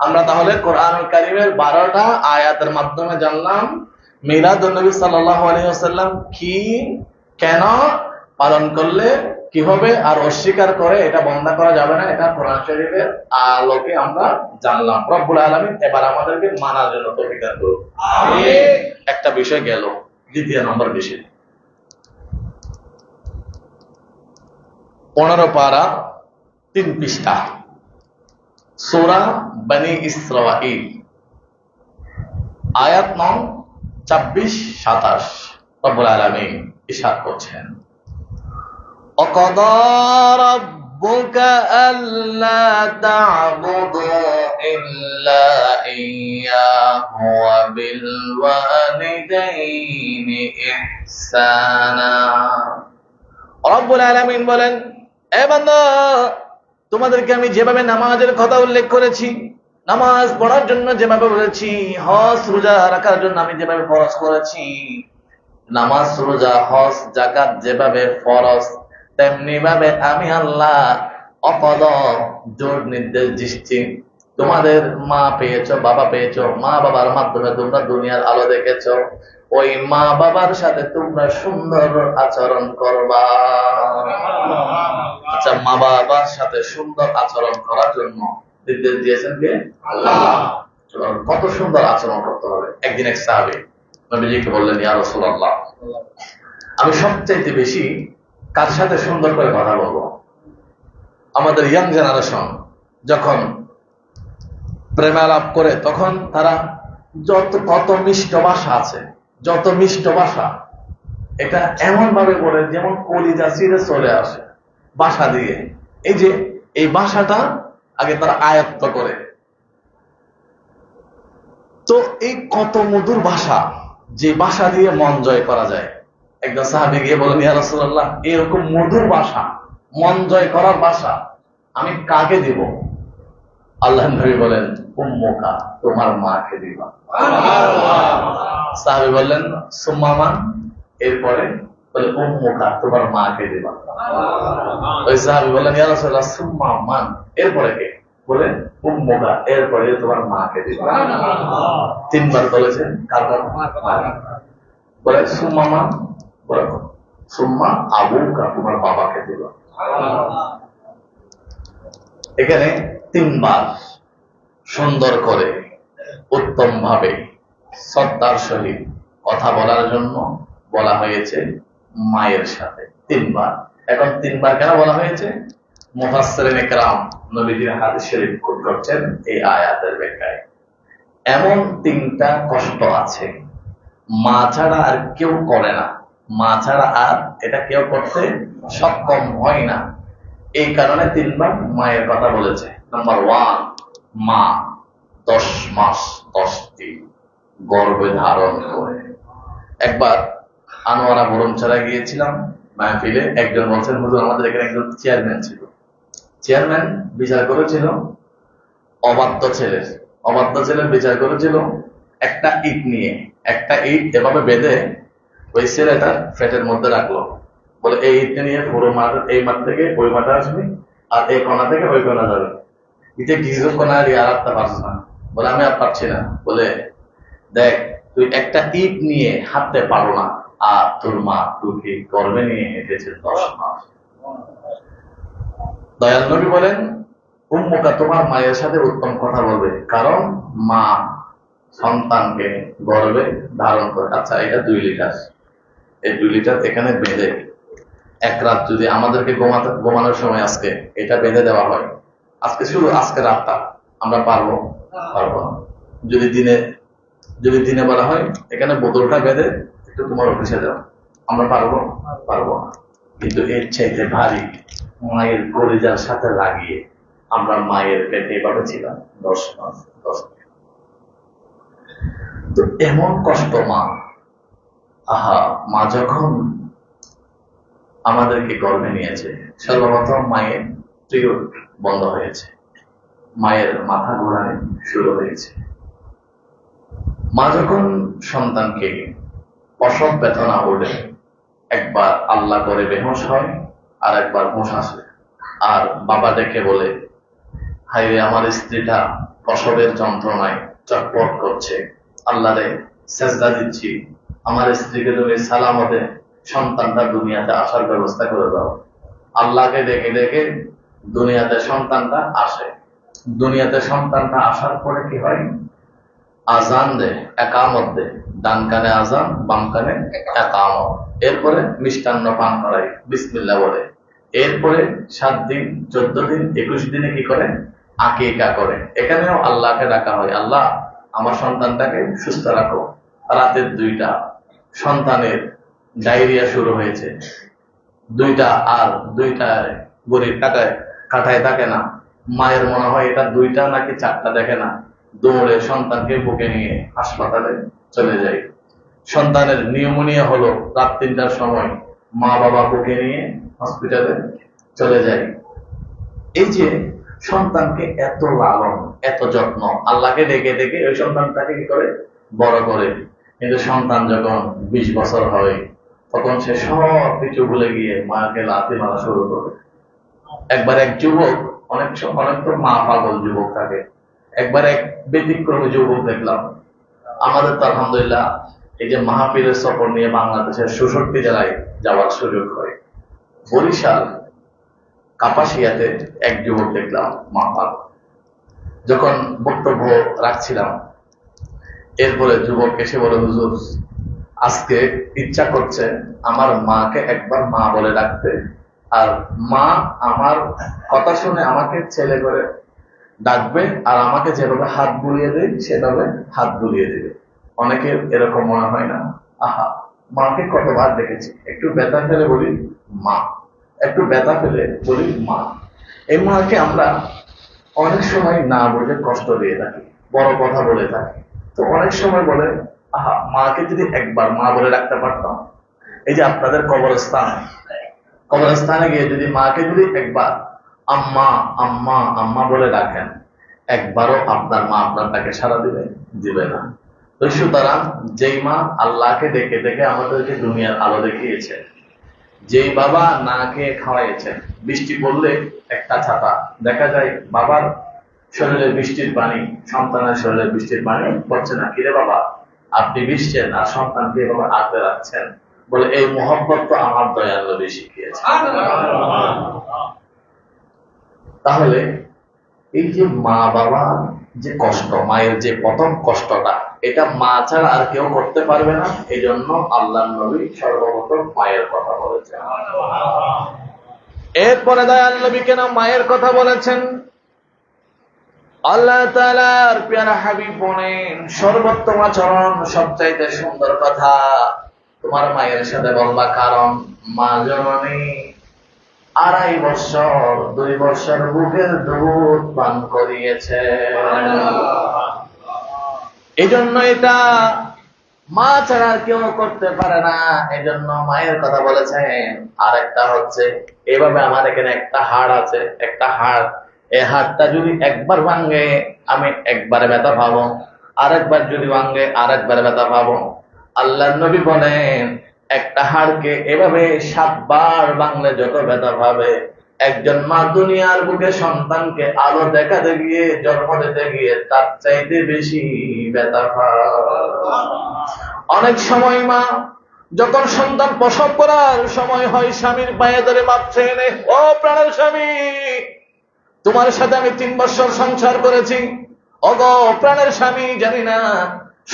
আমরা তাহলে কোরআনুল কারীমের 12টা আয়াতের মাধ্যমে জানলাম মিলাদুন নবী সাল্লাল্লাহু আলাইহি ওয়াসাল্লাম কি, কেন পালন করলে কি হবে, আর অস্বীকার করে এটা বন্ধ করা যাবে না, এটা কোরআন শরীফের আলোকে আমরা জানলাম। রব্বুল আলামিন এবার আমাদেরকে মানার জন্য তৌফিক দান করুন, আমিন। একটা বিষয় গেল, দ্বিতীয় নম্বর বিষয় 15 পারা 3 পৃষ্ঠা সূরা বনী ইসরাঈল, আয়াত নং 26-27। রব্বুল আলামিন ইরশাদ করছেন, وَقَضَى رَبُّكَ أَلَّا تَعْبُدُوا إِلَّا إِيَّاهُ وَبِالْوَالِدَيْنِ إِحْسَانًا। রব্বুল আলামিন বলেন, এ বান্দা, তোমাদেরকে আমি যেভাবে নামাজের কথা উল্লেখ করেছি, নামাজ পড়ার জন্য যেভাবে বলেছি, হজ রোজা রাখার জন্য আমি যেভাবে ফরজ করেছি, নামাজ রোজা হজ যাকাত যেভাবে ফরজ, তেমনি ভাবে আমি আল্লাহ অপদ জোর নির্দেশ দিচ্ছি। তোমাদের মা পেয়েছো, বাবা পেয়েছো, মা বাবার মাধ্যমে তোমরা দুনিয়ার আলো দেখেছো, ওই মা বাবার সাথে তোমরা সুন্দর আচরণ করবা। আচ্ছা, মা বাবার সাথে সুন্দর আচরণ করার জন্য নির্দেশ দিয়েছেন কে? আল্লাহ। কত সুন্দর আচরণ করতে হবে। একদিন এক সাহাবী নবীজিকে বললেন, ইয়া রাসূলুল্লাহ, আমি সবচাইতে বেশি কার সাথে সুন্দর করে কথা বলবো? আমাদের ইয়াং জেনারেশন যখন প্রেমালাপ করে তখন তারা কত মিষ্ট ভাষা আছে, যত মিষ্ট ভাষা, এটা এমন ভাবে বলে যেমন কলিজা ছিঁড়ে চলে আসে ভাষা দিয়ে। এই যে এই ভাষাটা আগে তারা আয়ত্ত করে, তো এই কত মধুর ভাষা, যে ভাষা দিয়ে মন জয় করা যায়। একজন সাহাবী গিয়ে বলেন, ইয়া রাসূলুল্লাহ, এরকম মধুর ভাষা, মন জয় করার ভাষা আমি কাকে দিব? আল্লাহর নবী বলেন, উম্মুকা, তোমার মাকে দিবা। সাহাবী বললেন, সুম্মা মান? এরপরে বলে, উম্মুকা, তোমার মাকে দিবা। ওই সাহাবী বললেন, ইয়া রাসূলুল্লাহ, সুম্মা মান? এরপরে কে? বলে, উম্মুকা, এরপরে তোমার মাকে দিবা। 3 বার বলেছেন, কার কার? বলে, সুম্মা মান? বলে, সুম্মা আবুকা, তোমার বাবাকে দিবা। এখানে 3 বার সুন্দর করে উত্তম ভাবে শ্রদ্ধার সহিত কথা বলার জন্য বলা হয়েছে মায়ের সাথে 3 বার। এখন 3 বার কেন বলা হয়েছে? মুফাসসিরিন ইকরাম নবীজির হাদিস শরীফ কোট করছেন এই আয়াতের ব্যাখ্যায়। এমন 3টা কষ্ট আছে মা ছাড়া আর কেউ করে না, মা ছাড়া আর এটা কেউ করতে সক্ষম হয় না। এই কারণে 3 বার মায়ের কথা বলেছে। নাম্বার 1, মা 10 মাস 10 দিন গর্ভে ধারণ করে। একবার আনোয়ারা বরণ ছাড়া গিয়েছিলাম মাহফিলে, একজন বলছেন, হুজুর, আমাদের এখানে একজন চেয়ারম্যান ছিল, চেয়ারম্যান বিচার করেছিল অবাধ্য ছেলের বিচার করেছিল একটা ইট নিয়ে, একটা ইট এভাবে বেঁধে ওই ছেলেটা ফ্যাটের মধ্যে রাখলো, বলে এই ইটটা নিয়ে পুরো মাঠ, এই মাঠ থেকে ওই মাঠে আসবি, আর এই কোণা থেকে ওই কোণা যাবে। ইটে কিছু কোণা দিয়ে আর আসতে পারছ না, বলে আমি আর পারছি না। বলে, দেখ, তুই একটা ইট নিয়ে হাঁটতে পারো না, আর তোর মা তোকে গর্ভে নিয়ে হেঁটেছে 10 মাস। দয়াল নবী বলেন, উম্মুকা তোমার মায়ের সাথে উত্তম কথা বলবে, কারণ মা সন্তানকে গর্ভে ধারণ করে। আচ্ছা, এটা 2 লিটার, এই 2 লিটার এখানে বেঁধে এক রাত যদি আমাদেরকে ঘুমানোর সময় আজকে এটা বেঁধে দেওয়া হয়, আজকে শুধু আজকে রাতটা আমরা পারবো না। যদি দিনে বলা হয় এখানে বোতলটা বেঁধে একটু তোমার অফিসে যাও, আমরা পারবো না। কিন্তু এর চাইতে ভারী মায়ের কলিজার সাথে লাগিয়ে আমরা মায়ের পেটে এভাবে ছিলাম 10 মাস। তো এমন কষ্ট মা, মা যখন আমাদেরকে গর্ভে নিয়েছে, সর্বপ্রথম মায়ের পিরিয়ড বন্ধ হয়েছে, মায়ের মাথা ঘোরানো শুরু হয়েছে। মা যখন সন্তানকে প্রসব বেদনা ওঠে, একবার আল্লাহ করে বেহুশ হয়, আর একবার হুঁশ আসে, আর বাবা ডেকে বলে, হায়রে আমার স্ত্রীটা প্রসবের যন্ত্রণায় চটপট করছে, আল্লাহরে সেজদা দিচ্ছি, আমার স্ত্রীকে তুমি সালামতে সন্তানটা দুনিয়াতে আসার ব্যবস্থা করে দাও। আল্লাহকে ডেকে ডেকে দুনিয়াতে সন্তানটা আসে। দুনিয়াতে সন্তানটা আসার পরে কি হয়? আজান দে, একামত দে, ডান কানে আজান, বাম কানে একামত। এরপরে মিষ্টান্ন পান করাই, বিসমিল্লাহ বলে। এরপরে 7 দিন, 14 দিন, 21 দিনে কি করে? আকিকা করে। এখানেও আল্লাহকে ডাকা হয়, আল্লাহ আমার সন্তানটাকে সুস্থ রাখো। রাতের 2টা, সন্তানের ডায়রিয়া শুরু হয়েছে, 2টা আর 2টা গরিব কাটায় থাকে না। মায়ের মনে হয় এটা 2টা নাকি 4টা দেখে না, দৌড়ে সন্তানকে বুকে নিয়ে হাসপাতালে চলে যায়। সন্তানের নিউমোনিয়া হলো রাত 3টার সময়, মা বাবা বুকে নিয়ে হসপিটালে চলে যায়। এই যে সন্তানকে এত লালন, এত যত্ন, আল্লাহকে ডেকে ডেকে ওই সন্তানটাকে কি করে? বড় করে। কিন্তু সন্তান যখন 20 বছর হয়, তখন সে সব কিছু ভুলে গিয়ে মাকে লাথি মারা শুরু করে। একবার এক যুবক, অনেক তো মা পাগল যুবক থাকে, একবার এক ব্যতিক্রমী যুবক দেখলাম। আমাদের তো আলহামদুলিল্লাহ এই যে মাহফিলের সফর নিয়ে বাংলাদেশের 66 জেলায় যাওয়ার সুযোগ হয়। বরিশাল কাপাসিয়াতে এক যুবক দেখলাম মা পাগল। যখন বক্তব্য রাখছিলাম, এরপরে যুবক এসে বলে, হুজুর আজকে ইচ্ছা করছে আমার মাকে একবার মা বলে ডাকতে, আর মা আমার কথা শুনে আমাকে ছেলে করে ডাকবে, আর আমাকে যেভাবে হাত বুলিয়ে দেয় সেভাবে হাত বুলিয়ে দেবে। অনেকের এরকম মনে হয় না? মাকে কতবার দেখেছি, একটু ব্যথা ফেলে বলি মা, একটু ব্যথা ফেলে বলি মা। এই মাকে আমরা অনেক সময় না বুঝে কষ্ট দিয়ে থাকি, বড় কথা বলে থাকি। তো অনেক সময় বলে, মাকে যদি একবার মা বলে ডাকতে পারতাম। এই যে আপনাদের কবরস্থানে গিয়ে যদি মাকে যদি একবার আম্মা আম্মা আম্মা বলে ডাকেন, একবারও আপনার মা আপনার ডাকে সাড়া দিবে না। তো সুতরাং যেই মা আল্লাহকে ডেকে ডেকে আমাদেরকে দুনিয়ার আলো দেখিয়েছে, যেই বাবা না খেয়ে খাওয়াইছেন, বৃষ্টি পড়লে একটা ছাতা, দেখা যায় বাবার শরীরে বৃষ্টির পানি, সন্তানের শরীরে বৃষ্টির পানি পড়ছে না, কিরে বাবা আপনি ভিজছেন আর সন্তানকে এভাবে আগলে রাখছেন, বলে এই মহব্বত তো আমার দয়াল নবী শিখিয়েছে। তাহলে এই যে মা বাবা যে কষ্ট, মায়ের যে প্রথম কষ্টটা, এটা মা ছাড়া আর কেউ করতে পারবে না। এই জন্য আল্লাহ নবী সর্বপ্রথম মায়ের কথা বলেছেন। এরপরে দয়াল নবী কেন মায়ের কথা বলেছেন? আল্লাহ তাআলার প্যারা হাবিব বলেন, সর্বোত্তম আচরণ, সবচাইতে সুন্দর কথা তোমার মায়ের সাথে বলবা, কারণ মা জননী 2.5 বছর 2 বছর বুকের দুধ পান করিয়েছে। এই জন্য এটা মা ছাড়া কেউ করতে পারে না, এই জন্য মায়ের কথা বলেছেন। আর একটা হচ্ছে, এভাবে আমার এখানে একটা হাড় আছে, একটা হাড়, এই হাড়টা যদি একবার ভাঙে আমি একবারে ব্যথা পাবো, আরেকবার যদি ভাঙে আরেকবারে ব্যথা পাবো। আল্লাহ নবী বলেন, একটা হাড়কে এভাবে 7 বার ভাঙলে যত ব্যথা পাবে, একজন মা দুনিয়ার বুকে সন্তানকে আলো দেখাতে গিয়ে, জন্ম দিতে গিয়ে তার চাইতে বেশি ব্যথা পায়। অনেক সময় মা যখন সন্তান প্রসব করার সময় হয়, স্বামীর পায়ে ধরে মাপ চেয়ে নেয়, ও প্রাণের স্বামী তোমার সাথে আমি 3 বছর সংসার করেছি, ওগো প্রাণের স্বামী, জানি না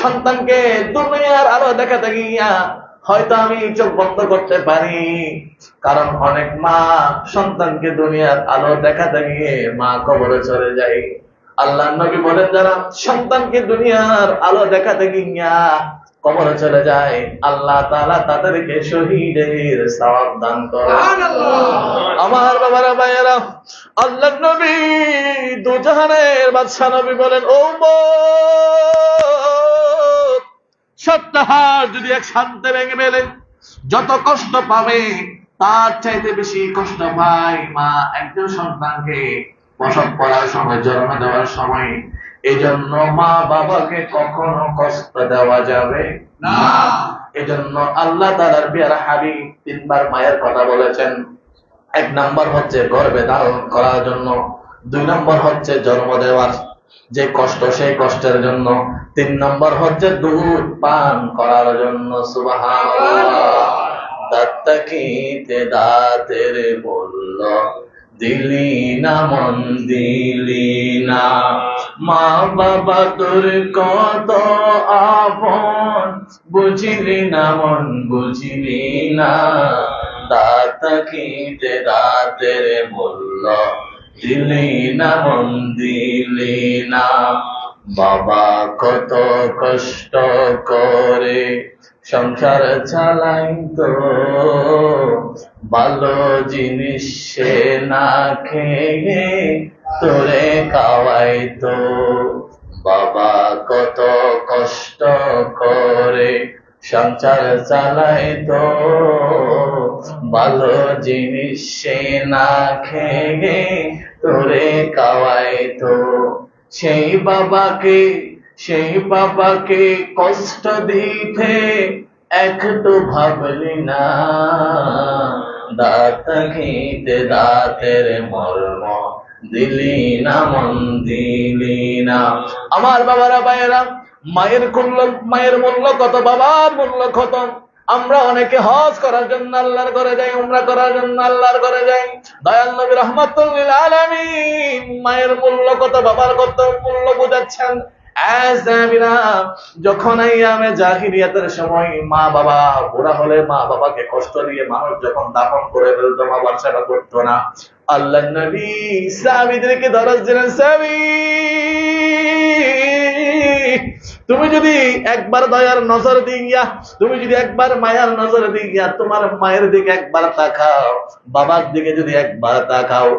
সন্তানকে দুনিয়ার আলো দেখাতে গিয়া হয়তো আমি চোখ বন্ধ করতে পারি, কারণ অনেক মা সন্তানকে দুনিয়ার আলো দেখাতে গিয়ে মা কবরে চলে যায়। আল্লাহর নবী বলেন, যারা সন্তানকে দুনিয়ার আলো দেখাতে গিয়া কবরে চলে যায়, আল্লাহ তাআলা তাদেরকে শহীদের সওয়াব দান করেন। আমার বাবারা ভাইয়েরা, আল্লাহর নবী দুজাহানের বাদশা নবী বলেন, ও উম্মত, 7টা হাত যদি একসাথে ভেঙে ফেলে যত কষ্ট পাবে তার চাইতে বেশি কষ্ট পায় মা একজন সন্তানকে প্রসব করার সময়, জন্ম দেওয়ার সময়। এজন্য মা বাবাকে কখনো কষ্ট দেওয়া যাবে না। এজন্য আল্লাহ তাআলার পেয়ারা হাবিব 3 বার মায়ের কথা বলেছেন। 1 নম্বর হচ্ছে গর্ভে ধারণ করার জন্য, 2 নম্বর হচ্ছে জন্ম দেওয়ার যে কষ্ট, সেই কষ্টের জন্য, 3 নম্বর হচ্ছে দুধ পান করার জন্য। সুবহানাল্লাহ। দাত্তাকিতে দাতের বলল, দিলি না মন দিলি না, মা বাবা তোর কত আপন, বুঝিলি না মন বুঝিলি না। দাত্তাকিতে দাতের বলল, দিলি না মন দিলি না। বাবা কত কষ্ট করে সংসার চালাইতো, ভালো জিনিস সে না খেয়ে তোরে খাওয়াইতো। বাবা কত কষ্ট করে সংসার চালাইতো, ভালো জিনিস সে না খেয়ে তোরে খাওয়াইতো। সেই বাবাকে কষ্ট দিতে একটু ভাবলি না, দাঁত ঘিতে দাঁতের মর্ম দিলি না মন দিলি না। আমার বাবারা ভাইয়েরা, মায়ের মূল্য কত, বাবার মূল্য কত। আমরা অনেকে হজ করার জন্য আল্লাহর ঘরে যাই, উমরা করার জন্য আল্লাহর ঘরে যাই। দয়াল নবী রাহমাতুল লিল আলামিন মায়ের মূল্য কত, বাবার কত মূল্য বোঝাচ্ছেন। যখন আইয়ামে জাহিলিয়াতের সময় মা বাবা বুড়া হলে মা বাবাকে কষ্ট দিয়ে মানুষ যখন দাফন করে ফেলতো, বাবার সেবা করতো না। আল্লাহর নবী সাহাবীদেরকে দরজ দিলেন, সাহাবী তুমি যদি একবার দয়ার নজর দিয়া, তুমি যদি একবার মায়ার নজর দিয়া তোমার মায়ের দিকে একবার তাকাও, বাবার দিকে যদি একবার তাকাও,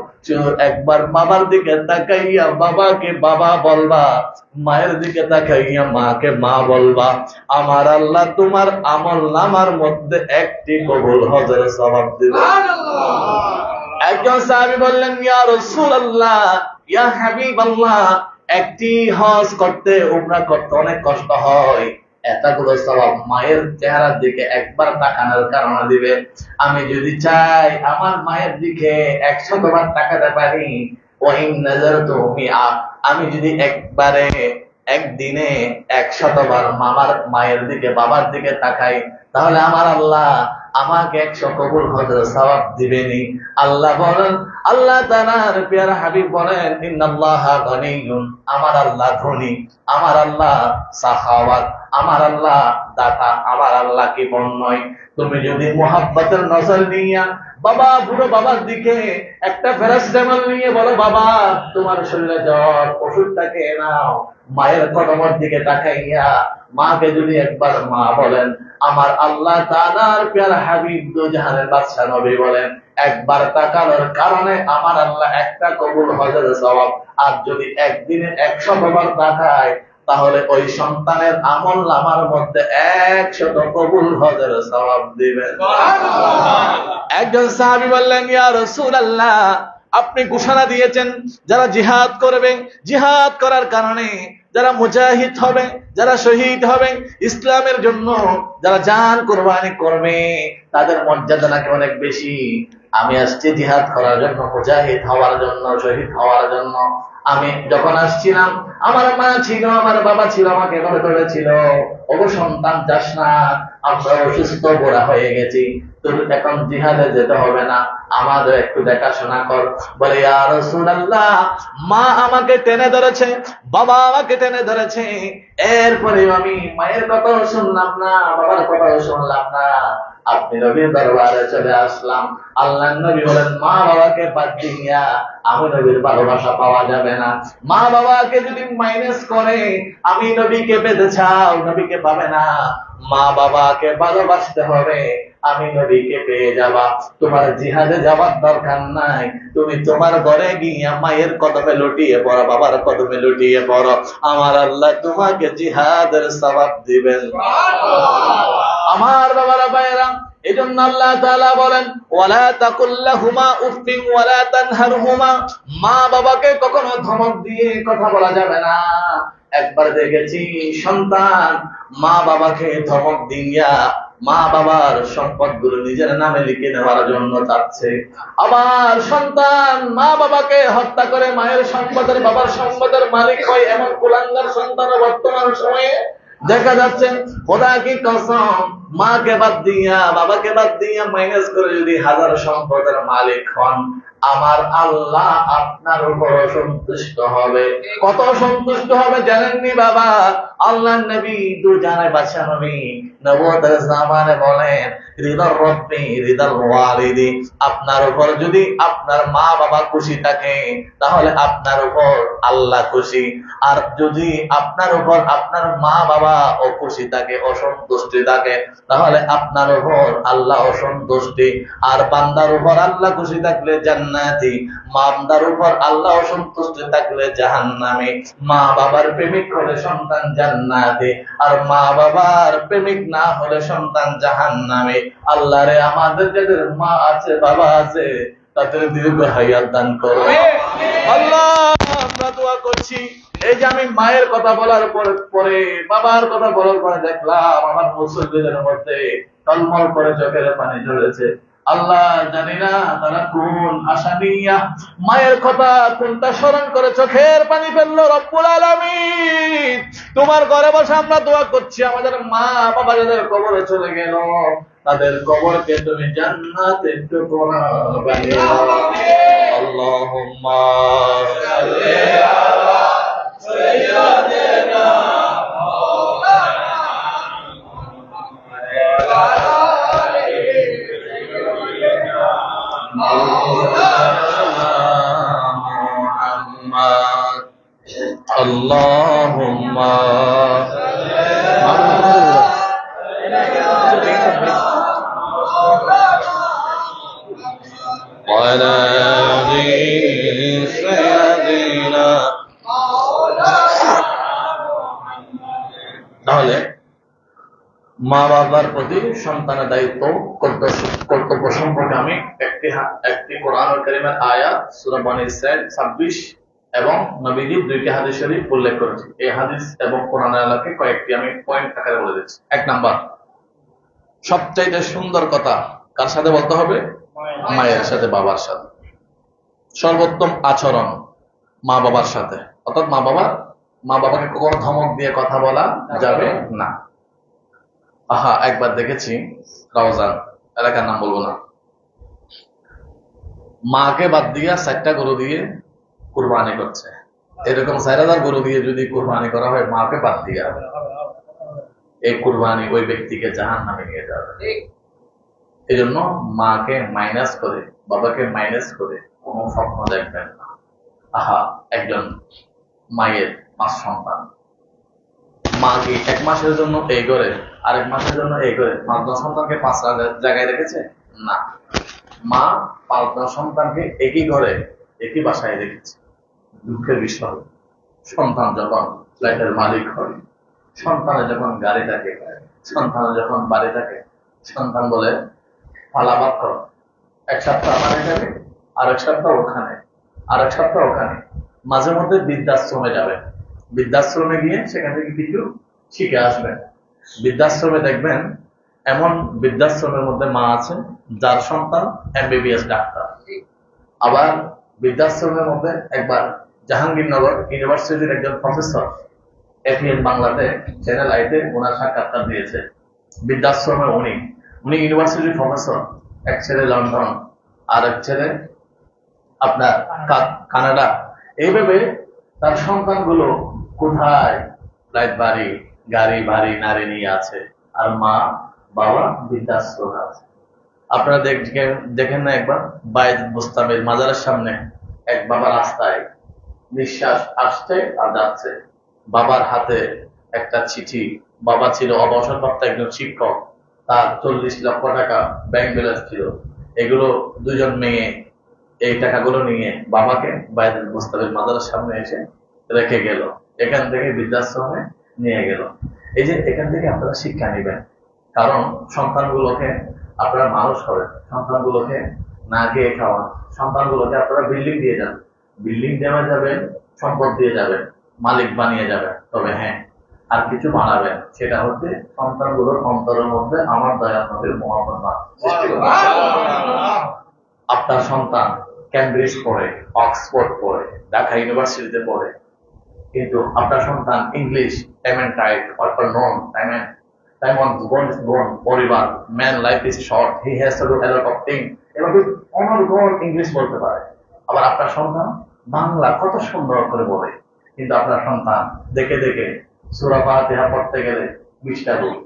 একবার বাবার দিকে তাকাইয়া বাবাকে বাবা বলবা, মায়ের দিকে তাকাইয়া মাকে মা বলবা, আমার আল্লাহ তোমার আমল নামার মধ্যে একটি কবুল হজের সওয়াব দিবে। একজন সাহাবী বললেন, ইয়া রাসূলুল্লাহ, ইয়া হাবিবাল্লাহ, একটি হজ করতে, উমরা করতে অনেক কষ্ট হয়, এতগুলো সওয়াব মায়ের চেহারার দিকে একবার তাকানোর কারণে দিবে। আমি যদি চাই আমার মায়ের দিকে 100 বার তাকাতে পারি, ওয়াইন নাযারতু মিআ, আমি যদি একবারে একদিনে 100 বার মায়ের দিকে বাবার দিকে তাকাই, তাহলে আমার আল্লাহ আমাকে 100 কবুল হজের সওয়াব দিবেনি। আল্লাহ বলেন, আল্লাহ তাআলার প্যারা হাবিব বলেন, ইন্নাল্লাহা গনিয়্যুন, আমার আল্লাহ ধনী, আমার আল্লাহ সাখাওয়াত, আমার আল্লাহ দাতা, আমার আল্লাহ কি নয়। তুমি যদি মুহাব্বতের নজর নিয়া বাবা, বুড়ো বাবার দিকে একটা প্যারাসিটামল নিয়ে বলো, বাবা তোমার শরীরে জ্বর, ওষুধটাকে নাও, মায়ের কদমের দিকে তাকাইয়া মাকে যদি একবার মা বলেন, আমার আল্লাহ তাআলার প্যারা হাবিব দু জাহানের বাদশা নবী বলেন, একবার তাকানোর কারণে আমার আল্লাহ একটা কবুল হজের সওয়াব, আর যদি একদিনে 100 বার তাকায় তাহলে ওই সন্তানের আমল নামার মধ্যে 100 কবুল হজের সওয়াব দিবেন। একজন সাহাবী বললেন, ইয়া রাসূলুল্লাহ, আপনি ঘোষণা দিয়েছেন যারা জিহাদ করবে, জিহাদ করার কারণে যারা মুজাহিদ হবে, যারা শহীদ হবে, ইসলামের জন্য যারা জান কুরবানি করবে, তাদের মর্যাদা নাকি অনেক বেশি। আমি আসছি জিহাদ করার জন্য, মুজাহিদ হওয়ার জন্য, শহীদ হওয়ার জন্য। আমি যখন আসছিলাম আমার মা ছিল, আমার বাবা ছিল, আমাকে ঘরে ধরেছিল, ওগো সন্তান যাস না, আমরা অসুস্থ বুড়া হয়ে গেছি, তোর এখন জিহাদে যেতে হবে না, আমাদের একটু দেখাশোনা কর। বলে ইয়া রাসূলুল্লাহ, মা আমাকে টেনে ধরেছে, বাবা আমাকে টেনে ধরেছে, এরপরে আমি মায়ের কথাও শুনলাম না, বাবার কথাও শুনলাম না, আপনি নবীর দরবারে চলে আসলাম। আল্লাহর নবী বলেন, মা বাবাকে বাদ দিয়া আমি নবীর ভালোবাসা পাওয়া যাবে না। মা বাবাকে যদি মাইনাস করে আমি নবীকে পেতে চাও, নবীকে পাবে না। মা বাবাকে ভালোবাসতে হবে, আমি নবীকে পেয়ে যাবা। তোমার জিহাদে যাবার দরকার নাই, তুমি তোমার ঘরে গিয়ে মায়ের কদমে লুটিয়ে পড়ো, বাবার কদমে লুটিয়ে পড়ো, আমার আল্লাহ তোমাকে জিহাদের সওয়াব দিবেন। আমার বাবারা ভাইরা, এজন্য আল্লাহ তাআলা বলেন, ওয়ালা তাকুল লাহুমা উফিন ওয়ালা তানহারহুমা, মা বাবাকে কখনো ধমক দিয়ে কথা বলা যাবে না। একবার দেখেছি সন্তান মা বাবাকে ধমক দিয়া মা বাবার সম্পদগুলো নিজের নামে লিখে নেওয়ার জন্য চাচ্ছে। আবার সন্তান মা বাবাকে হত্যা করে মায়ের সম্পদের, বাবার সম্পদের মালিক হয়, এমন কুলাঙ্গার সন্তান বর্তমান সময়ে দেখা যাচ্ছে। খোদা কি কসম, মাকে বাদ দিয়া বাবাকে বাদ দিয়া মাইনাস করে যদি হাজার সম্পদের মালিক হন, আমার আল্লাহ আপনার উপর সন্তুষ্ট হবে। কত সন্তুষ্ট হবে জানেননি বাবা? আল্লাহ নবী দুজানে বাদশা নবী নবুয়তের জামানে বলেন, রিদার রব্বি রিদাল ওয়ালিদি, আপনার উপর যদি আপনার মা বাবা খুশি থাকে তাহলে আপনার উপর আল্লাহ খুশি, আর যদি আপনার উপর আপনার মা বাবা অখুশি থাকে, অসন্তুষ্টি থাকে, তাহলে আপনার উপর আল্লাহ অসন্তুষ্টি। আর বান্দার উপর আল্লাহ খুশি থাকলে জান্নাতি, বান্দার উপর আল্লাহ অসন্তুষ্টি থাকলে জাহান্নামী। মা বাবার প্রেমিক হলে সন্তান জান্নাতি, আর মা বাবার প্রেমিক না হলে সন্তান জাহান্নামী। আল্লাহ রে, আমাদের যাদের মা আছে বাবা আছে তাদের দীর্ঘ হায়াত দান করো আল্লাহ। আমরা দোয়া করছি, এই যে আমি মায়ের কথা বলার পরে বাবার কথা বলার পরে দেখলাম আমার মুসল্লিদের মধ্যে টলমল করে চোখের পানি ঝরেছে। আল্লাহ, জানি না তারা কোন আশা নিয়া মায়ের কথা কোনটা স্মরণ করে চোখের পানি ফেললো। রব্বুল আলামিন, তোমার ঘরে বসে আমরা দোয়া করছি, আমাদের মা বাবা যাদের কবরে চলে গেল তাদের কবরকে তুমি জান্নাতের টুকরা বানিয়ে দাও। আল্লাহুম্মা সাল্লি আলা সাইয়্যিদিনা Allahumma وعلى سيدنا। তাহলে মা বাবার প্রতি সন্তানের দায়িত্ব কর্তব্য সম্পর্কে আমি একটি কোরআনুল কারীমের আয়াত সূরা বনী ইসরাঈল 26 এবং নবীজির 2টি হাদিস শরীফ উল্লেখ করেছি। এই হাদিস এবং কোরআনের আলোকে কয়েকটি আমি পয়েন্ট আকারে বলে দিচ্ছি। 1 নাম্বার, সবচাইতে সুন্দর কথা কার সাথে বলতে হবে? মায়ের সাথে, বাবার সাথে। সর্বোত্তম আচরণ মা বাবার সাথে, অর্থাৎ মা বাবাকে কখনো ধমক দিয়ে কথা বলা যাবে না। একবার দেখেছি রাউজান, এলাকার নাম বলবো না, মাকে বাদ দিয়া 4টা গরু দিয়ে কুরবানি করছে। এরকম 4000 গরু দিয়ে যদি কুরবানি করা হয় মাকে বাদ দিয়া, এই কুরবানি ওই ব্যক্তিকে জাহান্নামে নিয়ে যাবে। এই জন্য মাকে মাইনাস করে, বাবাকে মাইনাস করে কোন স্বপ্ন দেখবেন না। একজন মায়ের 5 সন্তান, মা কি 1 মাসের জন্য এই করে, আরেক মাসের জন্য এই করে 5 সন্তানকে 5 জায়গায় রেখেছে? না, মা 5 সন্তানকে একই ঘরে একই বাসায় রেখেছে। দুঃখের বিষয়, সন্তান যখন ফ্ল্যাটের মালিক হয়, সন্তানের যখন গাড়ি থাকে, সন্তানের যখন বাড়ি থাকে, সন্তান বলে পালাবাদ কর, 1 সপ্তাহ মানে যাবে, আরেক সপ্তাহ ওখানে, আরেক সপ্তাহ ওখানে। মাঝে মধ্যে বৃদ্ধাশ্রমে যাবে, বৃদ্ধাশ্রমে গিয়ে সেখান থেকে কিছু শিখে আসবেন। বৃদ্ধাশ্রমে দেখবেন এমন বৃদ্ধাশ্রমের মধ্যে মা আছে যার সন্তান MBBS ডাক্তার। আবার বৃদ্ধাশ্রমের মধ্যে একবার জাহাঙ্গীরনগর ইউনিভার্সিটির একজন প্রফেসর এফএন বাংলাতে চ্যানেল আইতে ওনার সাক্ষাৎকার দিয়েছে। বৃদ্ধাশ্রমে উনি ইউনিভার্সিটির প্রফেসর, এক ছেলে লন্ডন আর এক ছেলে আপনার কানাডা। এইভাবে তার সন্তানগুলো কোথায় ফ্লাইট বাড়ি, গাড়ি বাড়ি নারী নিয়ে আছে, আর মা বাবা বৃদ্ধাশ্রমে আছে। আপনারা দেখেন না একবার বাইত মুস্তামির মাজারের সামনে এক বাবা রাস্তায় নিঃশ্বাস আসছে আর যাচ্ছে, বাবার হাতে একটা চিঠি। বাবা ছিল অবসরপ্রাপ্ত একজন শিক্ষক, তার 40 লক্ষ টাকা ব্যাংক ব্যালেন্স ছিল। এগুলো দুজন মেয়ে এই টাকাগুলো নিয়ে বাবাকে বাইতুল মুস্তামির মাজারের সামনে এসে রেখে গেল, এখান থেকে বৃদ্ধাশ্রমে নিয়ে গেল। এই যে এখান থেকে আপনারা শিক্ষা নেবেন, কারণ সন্তানগুলোকে আপনারা মানুষ করেন, সন্তানগুলোকে না খেয়ে খাওয়ান, সন্তানগুলোকে আপনারা বিল্ডিং দিয়ে যান, বিল্ডিং দেওয়া যাবেন, সম্পদ দিয়ে যাবেন, মালিক বানিয়ে যাবেন, তবে হ্যাঁ আর কিছু বানাবেন, সেটা হচ্ছে সন্তানগুলোর অন্তরের মধ্যে আমার দয়া নবীর মুহাম্মদ সৃষ্টি করবেন। আপনার সন্তান ক্যামব্রিজ পড়ে, অক্সফোর্ড পড়ে, ঢাকা ইউনিভার্সিটিতে পড়ে, কিন্তু আপনার সন্তান ইংলিশ টাইট অর নন পরিবার, man life is short, he has to do a lot of things, এভাবে অনর্গল ইংলিশ বলতে পারে। আবার আপনার সন্তান বাংলা কত সুন্দর করে বলে, কিন্তু আপনার সন্তান দেখে দেখে সূরা ফাতিহা পড়তে গেলে 20টা ভুল।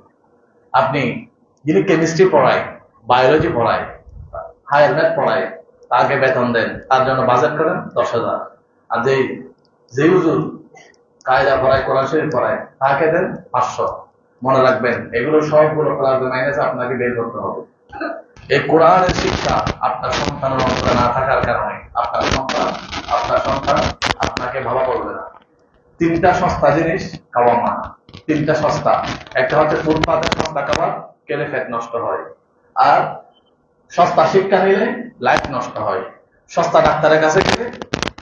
আপনি যিনি কেমিস্ট্রি পড়ায়, বায়োলজি পড়ায়, হায়ার ম্যাথ পড়ায়, তাকে বেতন দেন, তার জন্য বাজেট করেন 10,000, আর যে হুজুর কায়দা পড়ায়, কোরআন শরীফ পড়ায়, তাকে দেন 500। মনে রাখবেন এগুলো সবগুলো প্লাস মাইনাস আপনাকে বের করতে হবে। এই কোরআনের শিক্ষা আপনার সন্তানের অন্তরে না থাকার কারণে আপনার সন্তান আপনাকে ভালো করবে না। 3টা সস্তা জিনিস খাওয়া মানা, 3টা সস্তা। একটা হচ্ছে ফুটপাতের সস্তা খাবার, খেলে ফ্যাট নষ্ট হয়। আর সস্তা শিক্ষা নিলে লাইফ নষ্ট হয়। সস্তা ডাক্তারের কাছে গেলে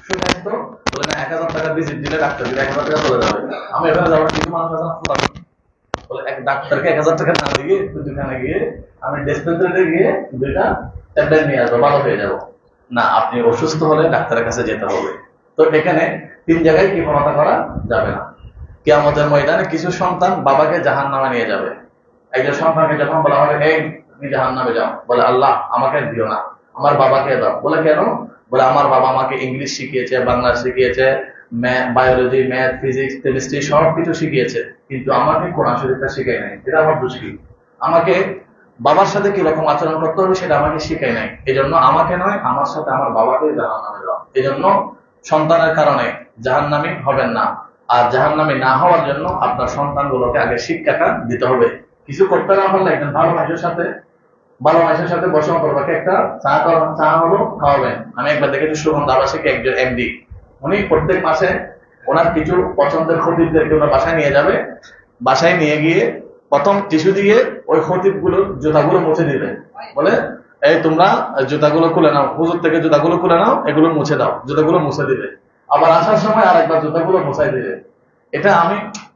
শুনেন তো বলে না 1000 টাকা ভিজিট দিলে ডাক্তার দিলে 1000 টাকা চলে যাবে। আমি এখানে যাওয়ার কিছু মানুষ আছে না, বলে এক ডাক্তারকে 1000 টাকা না দিয়ে দোকানে গিয়ে আমি ডিসপেন্সারিতে গিয়ে 2টা ট্যাবলেট নিয়ে আসবো, ভালো হয়ে যাবো। না, আপনি অসুস্থ হলে ডাক্তারের কাছে যেতে হবে। তো এখানে 3 জায়গায় কৃপণতা করা যাবে না। কিয়ামতের ময়দানে কিছু সন্তান বাবাকে জাহান্নামে নিয়ে যাবে। একজন সন্তানকে যখন বলা হবে এই তুমি জাহান্নামে যাও, বলে আল্লাহ আমাকে দিও না, আমার বাবাকে দাও। বলে কেন? বলে আমার বাবা আমাকে ইংলিশ শিখিয়েছে, বাংলা শিখিয়েছে, বায়োলজি, ম্যাথ, ফিজিক্স, কেমিস্ট্রি সবকিছু শিখিয়েছে, কিন্তু আমাকে কোরআন শরীফটা শিখায় নাই। এটা আমার দোষ কি? আমাকে বাবার সাথে কিরকম আচরণ করতে হবে সেটা আমাকে শিখায় নাই। এই জন্য আমাকে নয়, আমার সাথে আমার বাবাকে জাহান্নামে দাও। এই জন্য সন্তানের কারণে জাহান্নামী হবেন না। আর জাহান্নামী না হওয়ার জন্য আপনার সন্তানগুলোকে আগে শিক্ষাটা দিতে হবে। কিছু করতে না পারলে একজন ভালো মানুষের সাথে বসবাস করবে, একটা চা হলো খাওয়াবেন। আমি একবার দেখেছি সুগন্ধ আবাসিক একজন এমডি, উনি প্রত্যেক মাসে ওনার কিছু পছন্দের খতিবদেরকে ওনার বাসায় নিয়ে যাবে। বাসায় নিয়ে গিয়ে প্রথম টিস্যু দিয়ে ওই খতিবগুলো জুতাগুলো মুছে দিবে, বলে এই তোমরা জুতাগুলো খুলে নাও, হুজুর থেকে জুতাগুলো খুলে নাও, এগুলো মুছে দাও। জুতাগুলো মুছে দিবে, আবার আসার সময় আরেকবার জুতাগুলো মুছাই দিবে। এটা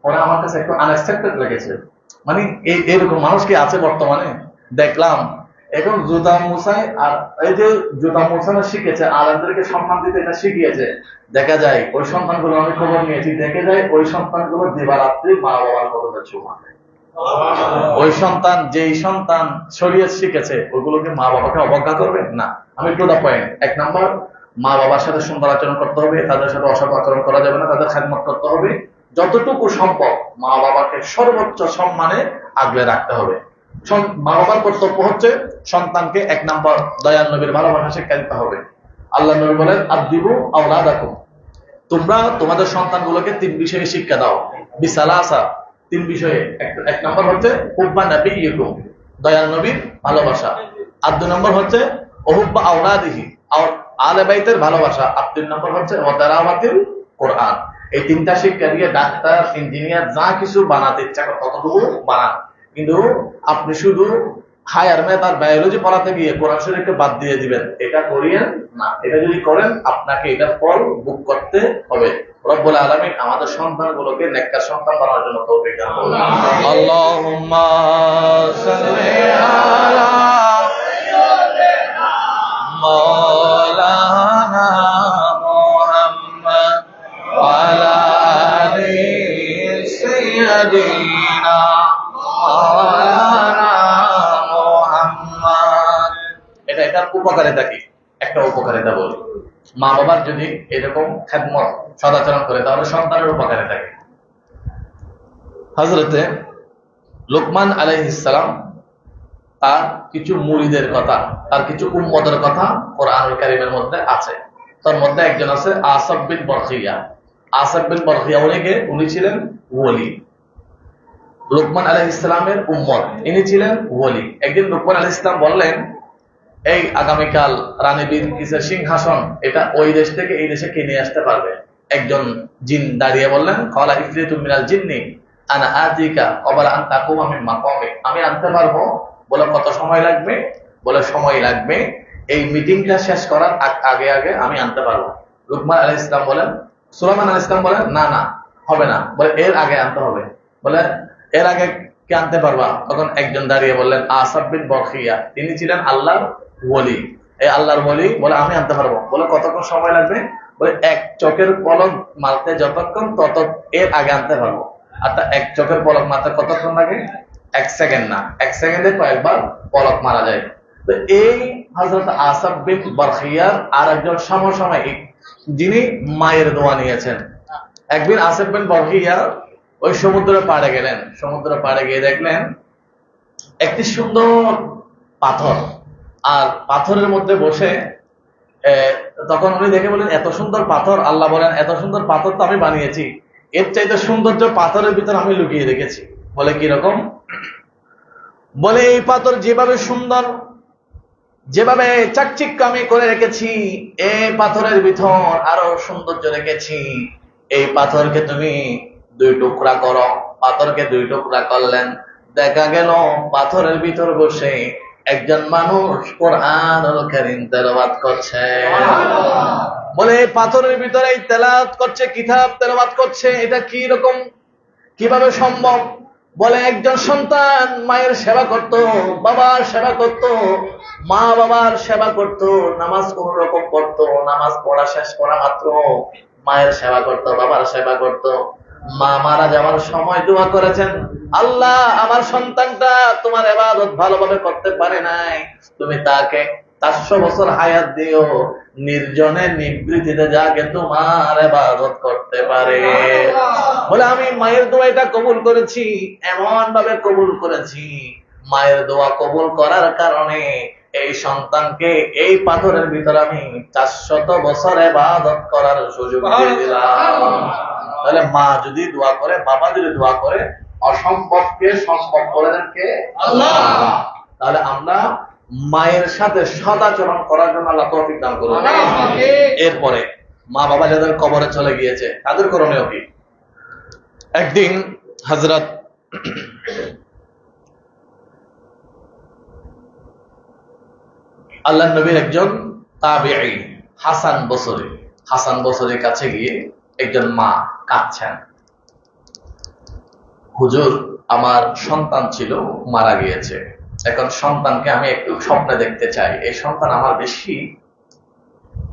ওরা আমার কাছে একটু আনএক্সপেক্টেড লেগেছে। মানে এরকম মানুষ কি আছে বর্তমানে? দেখলাম এখন জুতা মুছাই, আর এই যে জুতা মুছানো শিখেছে, আলেমদেরকে সম্মান দিতে এটা শিখিয়েছে। দেখা যায় ওই সন্তানগুলো, আমি খবর নিয়েছি, দেখে যায় ওই সন্তানগুলো দিবারাত্রি মা বাবার কদমে চুমা দেয়। ওই সন্তান, যেই সন্তান শরীয়ত শিখেছে, ওইগুলোকে মা বাবাকে অবজ্ঞা করবে না। আমি টু দা পয়েন্ট। 1 নাম্বার, মা বাবার সাথে সুন্দর আচরণ করতে হবে, তাদের সাথে অসৎ আচরণ করা যাবে না, তাদের খেদমত করতে হবে। যতটুকু সম্ভব মা বাবাকে সর্বোচ্চ সম্মানে আগলে রাখতে হবে। মা বাবার কর্তব্য হচ্ছে সন্তানকে 1 নাম্বার দয়াল নবীর ভালোবাসা শিক্ষা দিতে হবে। আল্লাহ নবী বলেন আদিবু আওলাদাকুম, তোমরা তোমাদের সন্তানগুলোকে 3 বিষয়ে শিক্ষা দাও। বিসালাসা, 3 বিষয়ে। 1 নাম্বার হচ্ছে হুব্বা নাবিয়্যিকুম, দয়াল নবীর ভালোবাসা। আর 2 নম্বর হচ্ছে ওহুব্বা আওলাদিহি, আহলে বাইতের ভালোবাসা। আর 3 নম্বর হচ্ছে ওয়াদারাওয়াতিল কোরআন। এই 3টা শিক্ষা দিয়ে ডাক্তার, ইঞ্জিনিয়ার যা কিছু বানাতে ইচ্ছা করে ততটুকু বানান। কিন্তু আপনি শুধু হায়ার ম্যাথ আর বায়োলজি পড়াতে গিয়ে কোরআন শরীফকে বাদ দিয়ে দিবেন, এটা করিয়েন না। এটা যদি করেন আপনাকে এটার ফল ভোগ করতে হবে। রব্বুল আলামিন আমাদের সন্তানগুলোকে নেককার সন্তান বানানোর জন্য তৌফিক দান করুন। আল্লাহুম্মা সাল্লি আলা মাওলানা মুহাম্মদ ওয়া আলা আলি সাইয়্যিদিনা মাওলানা মুহাম্মদ। এটার উপকারিতা কি? একটা উপকারিতা বলি। মা বাবার যদি এরকম খেদমত সদাচরণ করে তাহলে সন্তানের উপকারে থাকে। হযরতে লোকমান আলাইহিস সালাম তার কিছু মুরিদের কথা, তার কিছু উম্মতের কথা কোরআনুল কারীমের মধ্যে আছে। তার মধ্যে একজন আছে আসব বিন বরখিয়া। আসব বিন বরখিয়া উনি ছিলেন ওলি, লোকমান আলাইহিস সালামের উম্মত, ইনি ছিলেন ওলি। একদিন লোকমান আলাইহিস সালাম বললেন, এই আগামীকাল রানী বিলকিসের সিংহাসন এটা ওই দেশ থেকে এই দেশে কে নিয়ে আসতে পারবে? একজন জিন দাঁড়িয়ে বললেন, ক্বালা ইফরিতু মিনাল জিন্নি আনা আতিকা ক্বাবলা আন তাকুমা মিন মাকামিক, আমি আনতে পারবো। বলে কত সময় লাগবে? বলে সময় লাগবে এই মিটিংটা শেষ করার আগে আগে আমি আনতে পারবো। লোকমান আলাইহিস সালাম বলেন, সুলাইমান আলাইহিস সালাম বলেন, না না হবে না, বলে এর আগে আনতে হবে। বলে এর আগে কে আনতে পারবা? তখন একজন দাঁড়িয়ে বললেন, আসব বিন বরখিয়া, তিনি ছিলেন আল্লাহর ওলি। এই আল্লাহর ওলি বলে আমি আনতে পারবো। বলে কতক্ষণ সময় লাগবে? বলে এক চোখের পলক মারতে যতক্ষণ তত এর আগে আনতে পারবো। আর তা এক চোখের পলক মারতে কতক্ষণ লাগে? 1 সেকেন্ড না, 1 সেকেন্ডে কয়েকবার পলক মারা যায়। তো এই হযরত আসব বিন বরখিয়ার আর একজন সমসাময়িক যিনি মায়ের দোয়া নিয়েছেন। একদিন আসব বিন বরখিয়া ওই সমুদ্রের পাড়ে গেলেন। সমুদ্রের পাড়ে গিয়ে দেখলেন একটি সুন্দর পাথর, আর পাথরের মধ্যে বসে তখন উনি দেখে বলেন, এত সুন্দর পাথর, আল্লাহ বলেন এত সুন্দর পাথর তো আমি বানিয়েছি, এর চাইতে সৌন্দর্য পাথরের ভিতর আমি লুকিয়ে রেখেছি। বলে কিরকম? বলে এই পাথর যেভাবে সুন্দর, যেভাবে চাকচিক্য আমি করে রেখেছি, এই পাথরের ভিতর আরো সৌন্দর্য রেখেছি। এই পাথরকে তুমি 2 টুকরা করো। পাথরকে 2 টুকরা করলেন। দেখা গেল পাথরের ভিতর বসে একজন মানুষ কোরআনুল কারীম তেলাওয়াত করছে। বলে পাথরের ভিতরে তেলাওয়াত করছে, কিতাব তেলাওয়াত করছে, এটা কি রকম, কিভাবে সম্ভব? বলে একজন সন্তান মায়ের সেবা করত, বাবার সেবা করত, মা বাবার সেবা করত, নামাজ কোন রকম পড়তো, নামাজ পড়া শেষ করা মাত্র মায়ের সেবা করত, বাবার সেবা করত। মা মারা যাওয়ার সময় দোয়া করেছেন, আল্লাহ আমার সন্তানটা তোমার ইবাদত ভালোভাবে করতে পারে নাই, তুমি তাকে 400 বছর হায়াত দিও, নির্জনে নিবৃত্তিতে যাকে তোমার ইবাদত করতে পারে। বলে আমি মায়ের দোয়া এটা কবুল করেছি, এমন ভাবে কবুল করেছি, মায়ের দোয়া কবুল করার কারণে এই সন্তানকে এই পাথরের ভিতরে আমি 400 বছর ইবাদত করার সুযোগ দিয়ে দিলাম। তাহলে মা যদি দোয়া করে, বাবা যদি দোয়া করে, অসম্ভবকে সম্ভব করে দেন কে? আল্লাহ। তাহলে আমরা মায়ের সাথে সদাচরণ করার জন্য আল্লাহ তৌফিক দান করুন। এরপরে মা বাবা যাদের কবরে চলে গিয়েছে তাদের করণীয় কি? একদিন হযরত আল্লাহর নবীর একজন তাবিঈ হাসান বসরির কাছে গিয়ে একজন মা কাঁদছেন, হুজুর আমার সন্তান ছিল, মারা গিয়েছে, এখন সন্তানকে আমি একটু স্বপ্নে দেখতে চাই, এই সন্তান আমার বেশি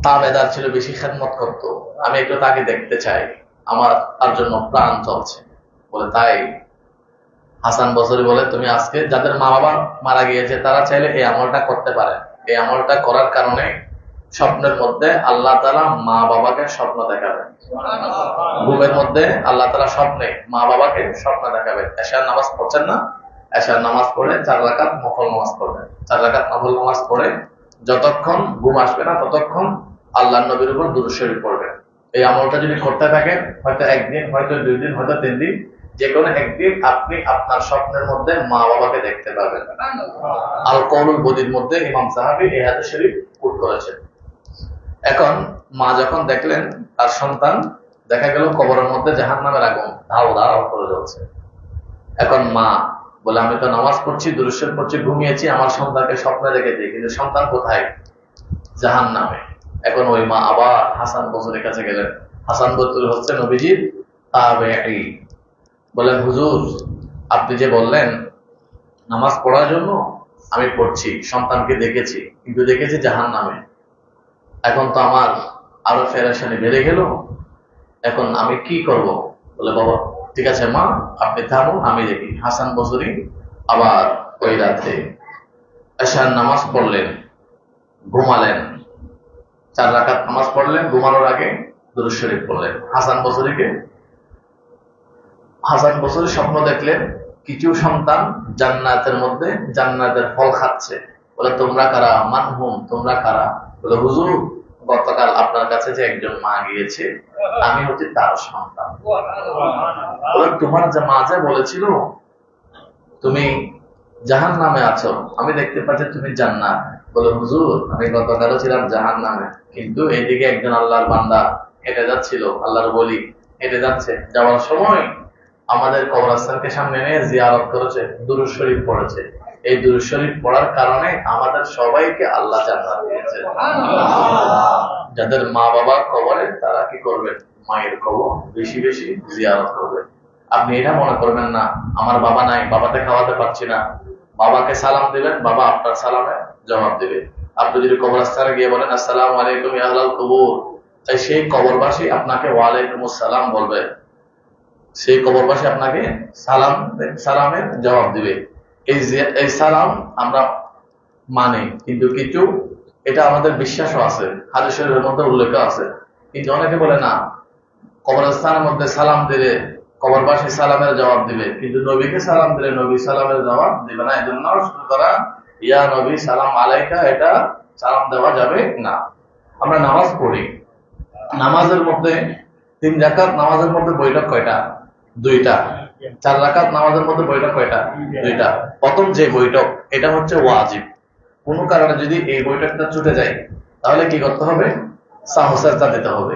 তাবেদার ছিল, বেশি খেদমত করত, আমি একটু তাকে দেখতে চাই, আমার তার জন্য প্রাণ চলছে। বলে তাই? হাসান বসরি বলে, তুমি আজকে যাদের মা বাবা মারা গিয়েছে তারা চাইলে এই আমলটা করতে পারে। এই আমলটা করার কারণে স্বপ্নের মধ্যে আল্লাহ তাআলা মা বাবাকে স্বপ্ন দেখাবেন। ঘুমের মধ্যে আল্লাহ তাআলা স্বপ্নে মা বাবাকে স্বপ্ন দেখাবেন। এশার নামাজ পড়ছেন না, এশার নামাজ পড়ে 4 রাকাত নফল নামাজ পড়বেন। 4 রাকাত নফল নামাজ পড়ে যতক্ষণ ঘুম আসবে না ততক্ষণ আল্লাহর নবীর উপর দুরূদ শরীফ পড়বেন। এই আমলটা যদি করতে থাকেন, হয়তো 1 দিন, হয়তো 2 দিন, হয়তো 3 দিন, যে কোনো একদিন আপনি আপনার স্বপ্নের মধ্যে মা বাবাকে দেখতে পাবেন। আল কওলুল বদীর মধ্যে ইমাম সাহাবী এই হাদিস শরীফ কোট করেছেন। এখন মা যখন দেখলেন তার সন্তান, দেখা গেল কবরের মধ্যে জাহান্নামের আগুন ধাও ধাও করে জ্বলছে। এখন মা বলে, আমি তো নামাজ পড়ছি, দুরূদ শরীফ পড়ছি, ঘুমিয়েছি, আমার সন্তানকে স্বপ্নে দেখেছি, কিন্তু সন্তান কোথায়? জাহান্নামে। এখন ওই মা আবার হাসান বসরির কাছে গেলেন। হাসান বসরি হচ্ছে নবীজির তাবেঈ। বলেন, হুজুর আপনি যে বললেন নামাজ পড়ার জন্য, আমি পড়ছি, সন্তানকে দেখেছি, কিন্তু দেখেছি জাহান্নামে, এখন তো আমার আরো পেরেশানি বেড়ে গেল, এখন আমি কি করব? বলে, বাবা ঠিক আছে মা, আপনি থাকুন, আমি দেখি। হাসান বসরি আবার ওই রাতে এশার নামাজ পড়লেন, ঘুমালেন, 4 রাকাত নামাজ পড়লেন, ঘুমানোর আগে দুরূদ শরীফ পড়লেন। হাসান বসরি স্বপ্ন দেখলেন কিছু সন্তান জান্নাতের মধ্যে জান্নাতের ফল খাচ্ছে। বলে তোমরা কারা? মানহুম, তোমরা কারা? বলে হুজুর, গতকাল আপনার কাছে যে একজন মা গিয়েছে, আমি হচ্ছে তার সন্তান। বলে তোমার যে মা যে বলেছিল তুমি জাহান্নামে আছো, আমি দেখতে পাচ্ছি তুমি জান্নাত। বলে হুজুর, আমি গতকালও ছিলাম জাহান্নামে, কিন্তু এইদিকে একজন আল্লাহর বান্দা হেঁটে যাচ্ছিল, আল্লাহর ওলি হেঁটে যাচ্ছে, যাওয়ার সময় আমাদের কবরস্থানকে সামনে নিয়ে জিয়ারত করেছে, দুরূদ শরীফ পড়েছে। এই দুরূদ শরীফ পড়ার কারণে আমাদের সবাইকে আল্লাহ জান্নাত দিয়েছে। যাদের মা বাবা কবরে, তারা কি করবেন? মায়ের কবর বেশি বেশি জিয়ারত করবেন। আপনি এটা মনে করবেন না আমার বাবা নাই, বাবাতে খাওয়াতে পারছি না, বাবাকে সালাম দিবেন, বাবা আপনার সালামে জবাব দিবে। আপনি যদি কবরস্থানে গিয়ে বলেন আসসালামু আলাইকুম ইয়া আহলাল কবর, তাই সেই কবরবাসী আপনাকে ওয়ালাইকুম আসসালাম বলবে, সেই কবরবাসী আপনাকে সালামের জবাব দিবে। এই সালাম আমরা মানি, কিন্তু কিছু এটা আমাদের বিশ্বাসও আছে, হাদিস শরীফের মধ্যে উল্লেখ আছে। কিন্তু অনেকে বলে না, কবরস্থানের মধ্যে সালাম দিলে কবরবাসী সালামের জবাব দিবে, কিন্তু নবীকে সালাম দিলে নবী সালামের জবাব দিবে না। এই জন্য সুতরাং ইয়া নবী সালাম আলাইকা, এটা সালাম দেওয়া যাবে না। আমরা নামাজ পড়ি, নামাজের মধ্যে 3 রাকাত নামাজের মধ্যে বৈঠক কয়টা? 2টা। 4 রাকাত নামাজের মধ্যে বৈঠক কয়টা? 2টা। প্রথম যে বৈঠক, এটা হচ্ছে ওয়াজিব। কোনো কারণে যদি এই বৈঠকটা ছুটে যায়, তাহলে কি করতে হবে? সাহু সেজদা দিতে হবে।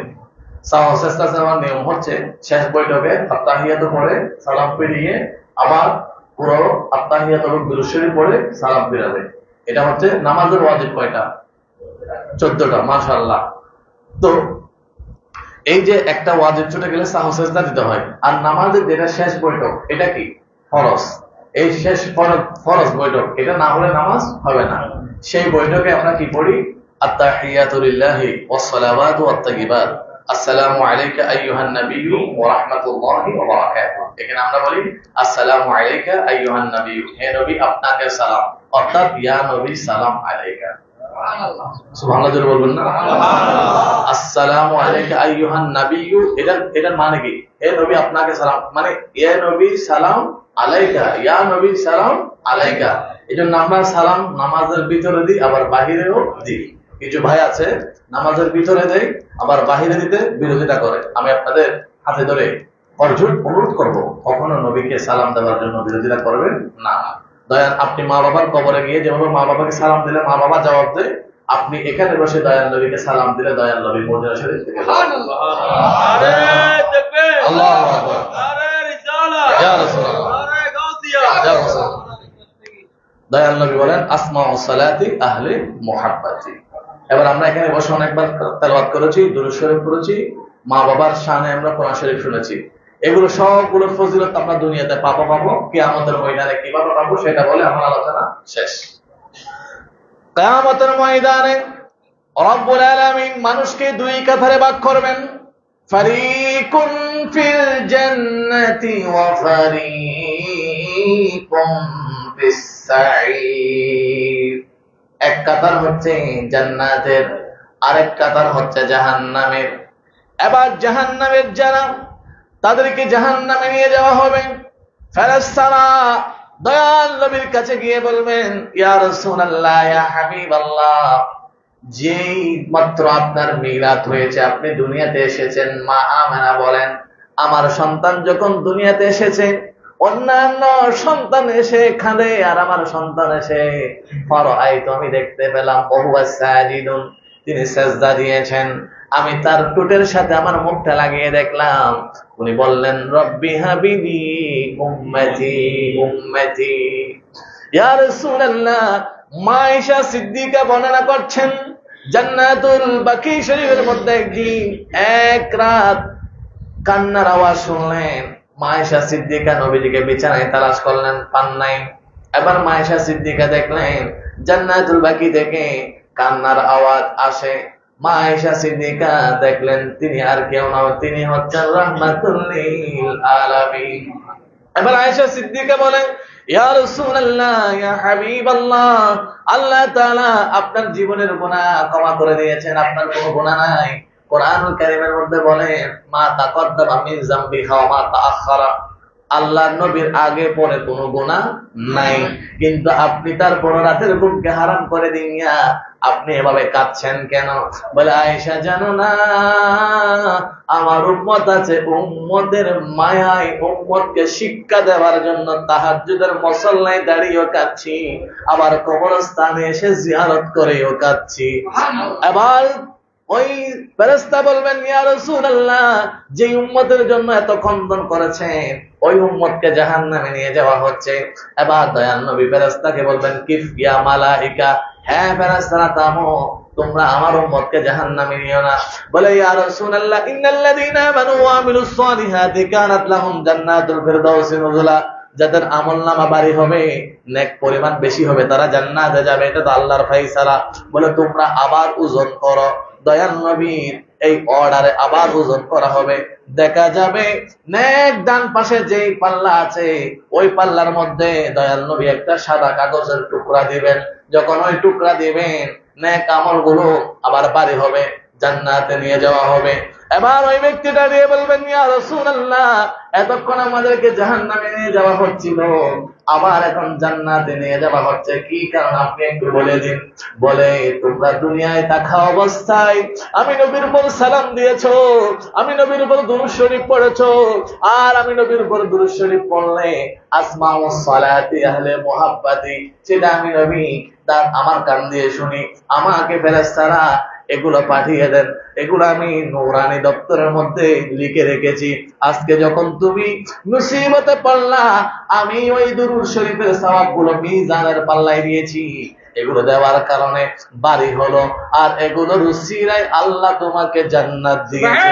সাহু সেজদা দেওয়ার নিয়ম হচ্ছে শেষ বৈঠকে আত্তাহিয়াত পড়ে সালাম ফিরিয়ে আবার পুরো আত্তাহিয়াত এবং দুরূদ শরীফ পড়ে সালাম ফিরাবে। এটা হচ্ছে নামাজের ওয়াজিব কয়টা? 14টা। মাশাআল্লাহ। তো এই যে একটা ওয়াজিব ছুটে গেলে সাহু সেজদা দিতে হয়। আর নামাজের যেটা শেষ বৈঠক, এটা কি? ফরজ। এই শেষ ফরজ বৈঠক, এটা না হলে নামাজ হবে না। সেই বৈঠকে আমরা কি পড়ি? আত্তাহিয়াতু লিল্লাহি ওয়াস সালাওয়াতু ওয়াত তাইয়্যিবাত, আসসালামু আলাইকা আইয়ুহান নাবিয়্যু ওয়া রাহমাতুল্লাহি ওয়া বারাকাতুহু। এখানে আমরা বলি আসসালামু আলাইকা আইয়ুহান নাবিয়্যু, হে নবী আপনাকে সালাম, অর্থাৎ ইয়া নবী সালাম আলাইকা। সুবহানাল্লাহ জোরে বলবেন না? আসসালামু আলাইকা আইয়ুহান নাবিয়্যু, এটার মানে কি? হে নবী আপনাকে সালাম, মানে ইয়া নবী সালাম আলাইকা, ইয়া নবী সালাম আলাইকা। এজন্য আমরা সালাম নামাজের ভিতরে দিই, আবার বাহিরেও দিই। কিছু ভাই আছে নামাজের ভিতরে দেয়, আবার বাহিরে দিতে বিরোধিতা করে। আমি আপনাদের হাতে ধরে অনুরোধ করব, কখনো নবীকে সালাম দেওয়ার জন্য বিরোধিতা করবেন না। দয়াল, আপনি মা বাবার কবরে গিয়ে যেভাবে মা বাবাকে সালাম দিলে মা বাবা জবাব দেয়, আপনি এখানে বসে দয়াল নবীকে সালাম দিলে দয়াল নবী মদিনা শরীফ থেকে আল্লাহু আকবার, ইয়া রাসূলুল্লাহ, ইয়া রাসূলুল্লাহ। দয়াল নবী বলেন আসমাউ সালাতি আহলি মুহাব্বতি। এবার আমরা এখানে বসে অনেকবার তেলাওয়াত করেছি, দুরূদ শরীফ পড়েছি, মা বাবার শানে আমরা কোরআন শরীফ শুনেছি। এগুলো সবগুলোর ফজিলত আমরা দুনিয়াতে পাবো, কিয়ামতের ময়দানে কিভাবে পাবো সেটা বলে আমার আলোচনা শেষ। কিয়ামতের ময়দানে রব্বুল আলামিন মানুষকে 2 কাতারে ভাগ করবেন, ফারিকুন ফিল জান্নাতি ওয়া ফারিকুন ফিস সাঈর। এক কাতার হচ্ছে জান্নাতের, আরেক কাতার হচ্ছে জাহান্নামের। এবার জাহান্নামের যারা, তাদেরকে জাহান্নামে নিয়ে যাওয়া হবে। ফেরেশতারা দয়াল নবীর কাছে গিয়ে বলবেন, ইয়া রাসূলুল্লাহ, ইয়া হাবিবাল্লাহ, যেই মাত্র আপনার মিলাদ হয়েছে, আপনি দুনিয়াতে এসেছেন, মা আমেনা বলেন আমার সন্তান যখন দুনিয়াতে এসেছে, অন্যান্য সন্তান এসে খালে আর আমার সন্তান এসে ফারাআইতু, আমি দেখতে পেলাম ওহুয়া সাজিদুন, তিনি সেজদা দিয়েছেন। আমি তার টুটের সাথে আমার মুখটা লাগিয়ে দেখলাম, উনি বললেন রব্বি হাবিবি উম্মতি উম্মতি। ইয়া রাসূলুল্লাহ, মা আয়েশা সিদ্দিকা বর্ণনা করছেন, জান্নাতুল বাকি শরীফের মধ্যে একদিন এক রাত কান্নার আওয়াজ শুনলেন। মা আয়েশা সিদ্দিকা নবীজিকে বিছানায় তালাশ করলেন, পান নাই। এবার মা আয়েশা সিদ্দিকা দেখলেন জান্নাতুল বাকি থেকে কান্নার আওয়াজ আসে। মা আয়েশা সিদ্দিকা দেখলেন তিনি আর কেউ নয়, তিনি হচ্ছেন রাহমাতুল লিল আলামিন। এবার আয়েশা সিদ্দিকা বলেন, ইয়া রাসূলুল্লাহ, ইয়া হাবিবাল্লাহ, আল্লাহ তাআলা আপনার জীবনের গুনাহ ক্ষমা করে দিয়েছেন, আপনার কোনো গুনাহ নাই। কোরআনুল কারীমের মধ্যে বলেন, মা তাকদ্দামা মিন যামবিহা ওয়া মা তাআখারা, আল্লাহর নবীর আগে পরে কোনো গুনাহ নাই, কিন্তু আপনি তারপর রাতের ঘুমকে হারাম করে দিয়া আপনি এভাবে কাঁদছেন কেন? বলে, আয়েশা জানো না, আমার উম্মত আছে, উম্মতের মায়ায় উম্মতকে শিক্ষা দেওয়ার জন্য তাহাজ্জুদের মুসল্লায় দাঁড়িয়েও কাঁদছি, আবার কবরস্থানে এসে জিয়ারত করেও কাঁদছি। আবার ওই ফেরেশতা বলবেন, ইয়া রাসূলুল্লাহ, যে উম্মতের জন্য এত খন্দন করেছেন ওই উম্মতকে জাহান্নামে নিয়ে যাওয়া হচ্ছে। এবার দয়াল নবী ফেরেশতাকে বলবেন, কিফ ইয়া মালাইকা, হ্যাঁ ফেরেশতারা থামো, তোমরা আমার উম্মতকে জাহান্নামে নিও না। বলে, ইয়া রাসূলুল্লাহ, ইন্নাল্লাযীনা আমানু ওয়া আমিলুস সালিহাতি কানাত লাহুম জান্নাতুল ফিরদাউসি নুজুলা, যাদের আমলনামা ভারী হবে, নেক পরিমাণ বেশি হবে, তারা জান্নাতে যাবে, এটা তো আল্লাহর ফয়সালা। বলে, তোমরা আবার ওজন করো। দয়াল নবীর এই অর্ডারে আবার ওজন করা হবে, দেখা যাবে নেক ডান পাশে যেই পাল্লা আছে ওই পাল্লার মধ্যে দয়াল নবী একটা সাদা কাগজের টুকরা দিবেন। যখন ওই টুকরা দিবেন, নেক আমলগুলো আবার ভারী হবে, জান্নাতে নিয়ে যাওয়া হবে। এবার ওই ব্যক্তিটা দিয়ে বলবেন, ইয়া রাসূলুল্লাহ, এতক্ষণ আমাদেরকে জাহান্নামে নিয়ে যাওয়া হচ্ছিল, আবার এখন জান্নাতে নিয়ে যাওয়া হচ্ছে, কি কারণ আপনি একটু বলে দিন। বলে, তোমরা দুনিয়ায় থাকা অবস্থায় আমি নবীর উপর সালাম দিয়েছো, আমি নবীর উপর দুরূদ শরীফ পড়েছো, আর আমি নবীর উপর দুরূদ শরীফ পড়লে আসমাউস সালাতি আহলে মুহাব্বতি, সেটা আমি নবী তার আমার কান দিয়ে শুনি, আমাকে ফেরেশতারা এগুলো পাঠিয়ে দেন, এগুলো আমি নূরানি দপ্তরের মধ্যে লিখে রেখেছি। আজকে যখন তুমি মুসিবতে পড়লা, আমি ওই দুরূদ শরীফের সওয়াবগুলো মিজানের পাল্লায় দিয়েছি, এগুলো দেওয়ার কারণে বাড়ি হলো, আর এগুলোর উসিলায় আল্লাহ তোমাকে জান্নাত দিয়েছে।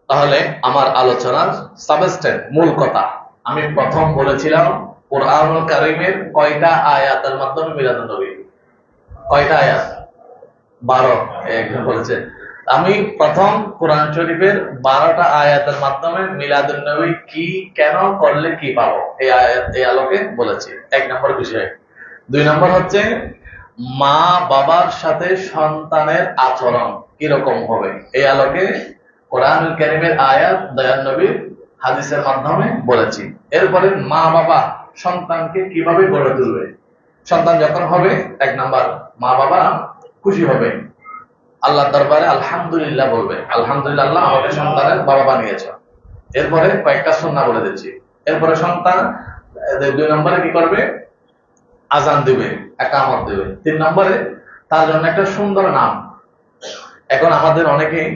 তাহলে আমার আলোচনার সাবস্টেন্স, মূল কথা, আমি প্রথম বলেছিলাম কোরআনুল কারীমের কয়টা আয়াতের মাধ্যমে মিলাদুন নবী, কয়টা আয়াত? 12। একজন বলেছে, আমি প্রথম কোরআন শরীফের 12টা আয়াতের মাধ্যমে মিলাদুন নবী কি, কেন করলে কি পাবো, এই আয়াত, এই আলোকে বলেছি। 1 নম্বর বিষয়। 2 নম্বর হচ্ছে মা বাবার সাথে সন্তানের আচরণ কিরকম হবে, এই আলোকে কোরআনুল কারীমের আয়াত, দয়াল নবীর হাদিসের মাধ্যমে বলেছি। এরপরে মা বাবা সন্তানকে কিভাবে গড়ে তুলবে, সন্তান যখন হবে 1 নাম্বার, মা বাবা খুশি হবে, আল্লাহর দরবারে আলহামদুলিল্লাহ বলবে, আলহামদুলিল্লাহ, আল্লাহ আমাকে সন্তানের বাবা বানিয়েছে। এরপরে কয়েকটা সুন্নাহ বলে দিচ্ছি। এরপরে সন্তান 2 নম্বরে কি করবে? আজান দিবে, ইকামত দিবে। 3 নম্বরে তার জন্য একটা সুন্দর নাম। এখন আমাদের অনেকেই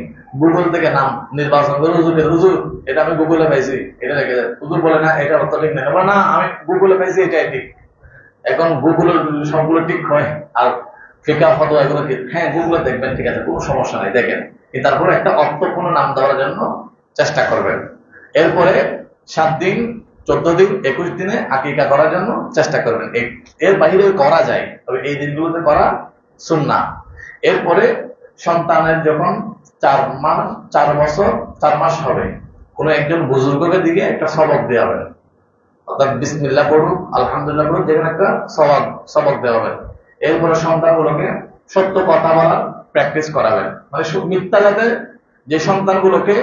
গুগল থেকে নাম নির্বাচন করে, হুজুর এটা আমি গুগলে পাইছি, এটা রেখে দেয়। হুজুর বলে, না এটা অর্থ ঠিক না, না আমি গুগলে পাইছি, এটাই ঠিক। এখন গুগলের সবগুলো ঠিক হয়, আর ফিকাহ ফতোয়া এগুলো কি, হ্যাঁ গুগলে দেখবেন, ঠিক আছে, কোনো সমস্যা নাই, দেখেন, তারপরে একটা অর্থপূর্ণ নাম দেওয়ার জন্য চেষ্টা করবেন। এরপরে 7 দিন, 14 দিন, 21 দিনে আকিকা করার জন্য চেষ্টা করবেন। এর বাইরে করা যায়, তবে এই দিনগুলোতে করা সুন্নাহ। এরপরে সন্তানের যখন 4 বছর 4 মাস হবে, কোন একজন বুজুর্গের দিকে একটা সবক দেওয়া হবে, অর্থাৎ বিসমিল্লাহ পড়ুন, আলহামদুলিল্লাহ পড়ুন, যেখানে একটা সবক দেওয়া হবে। এরপরে সন্তানগুলোকে সত্য কথা বলার প্র্যাকটিস করাবেন, মানে মিথ্যা যাতে, যে সন্তানগুলোকে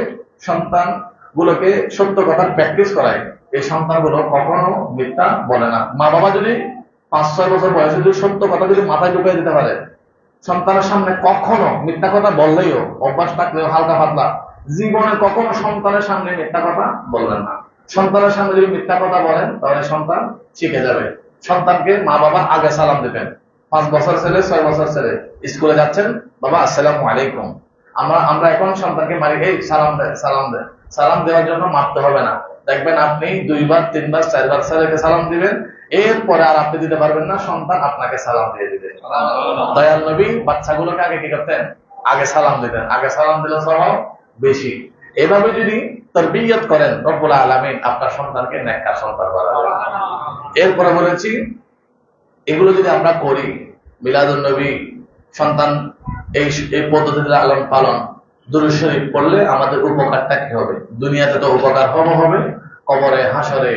সত্য কথার প্র্যাকটিস করায়, এই সন্তানগুলো কখনো মিথ্যা বলে না। মা বাবা যদি 5-6 বছর বয়সে যদি সত্য কথা যদি মাথায় ঢুকিয়ে দিতে পারে, সন্তানের সামনে কখনো মিথ্যা কথা বললেও, অভ্যাস থাকলেও হালকা পাতলা, জীবনে কখনো সন্তানের সামনে মিথ্যা কথা বলবেন না। সন্তানের সামনে যদি মিথ্যা কথা বলেন, তাহলে সন্তান শিখে যাবে। সন্তানকে মা বাবা আগে সালাম দিবেন। 5 বছর ছেলে, 6 বছর ছেলে স্কুলে যাচ্ছেন, বাবা আসসালামু আলাইকুম। আমরা এখন সন্তানকে মারি, এই সালাম দে, সালাম দে। সালাম দেওয়ার জন্য মারতে হবে না, দেখবেন আপনি 2 বার 3 বার 4 বার ছেলেকে সালাম দিবেন, এরপরে আর আপনি দিতে পারবেন না, সন্তান আপনাকে সালাম দিয়ে দিবে। দয়াল নবী বাচ্চাগুলোকে আগে কি করতেন? আগে সালাম দিতেন, আগে সালাম দিলে সওয়াব বেশি। এভাবে যদি তারবিয়ত করেন, রব্বুল আলামিন আপনার সন্তানকে নেককার সন্তান বানাবেন। এরপরে বলেছি এগুলো যদি আমরা করি, মিলাদুন নবী, সন্তান এই এই পদ্ধতিতে লালন পালন, দুরূদ শরীফ পড়লে আমাদের উপকারটা কি হবে? দুনিয়াতে তো উপকার হবে, কবরে, হাসরে,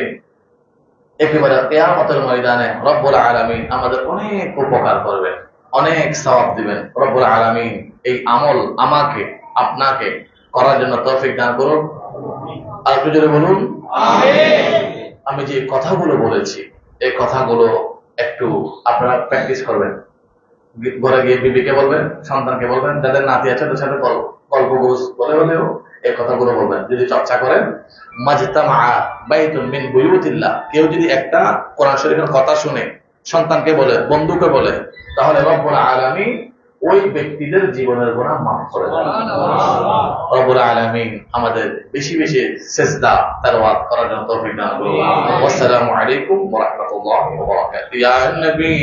একেবারে কিয়ামতের ময়দানে রব্বুল আলামিন আমাদের অনেক উপকার করবেন, অনেক সওয়াব দিবেন। রব্বুল আলামিন এই আমল আমাকে আপনাকে করার জন্য তৌফিক দান করুন। আর একটু জোরে বলুন আমিন। আমি যে কথাগুলো বলেছি এই কথাগুলো একটু আপনারা প্র্যাকটিস করবেন। ঘরে গিয়ে বিবিকে বলবেন, সন্তানকে বলবেন, যাদের নাতি আছে তাদের সাথে গল্প বলে হলেও এই কথাগুলো বলবেন। যদি চর্চা করেন, মাজতামা বাইতুন মিন বুয়ুতিল্লাহ, কেউ যদি একটা কোরআন শরীফের কথা শুনে সন্তানকে বলে, বন্ধুকে বলে, তাহলে রব্বুল আলামিন ওই ব্যক্তিদের জীবনের গুনাহ মাফ করে দেন। রব্বুল আলামিন আমাদের বেশি বেশি সিজদা তেলাওয়াত করার জন্য তৌফিক দান করুন। আসসালামু আলাইকুম ওয়া রাহমাতুল্লাহি ওয়া বারাকাতুহু। ইয়া নবী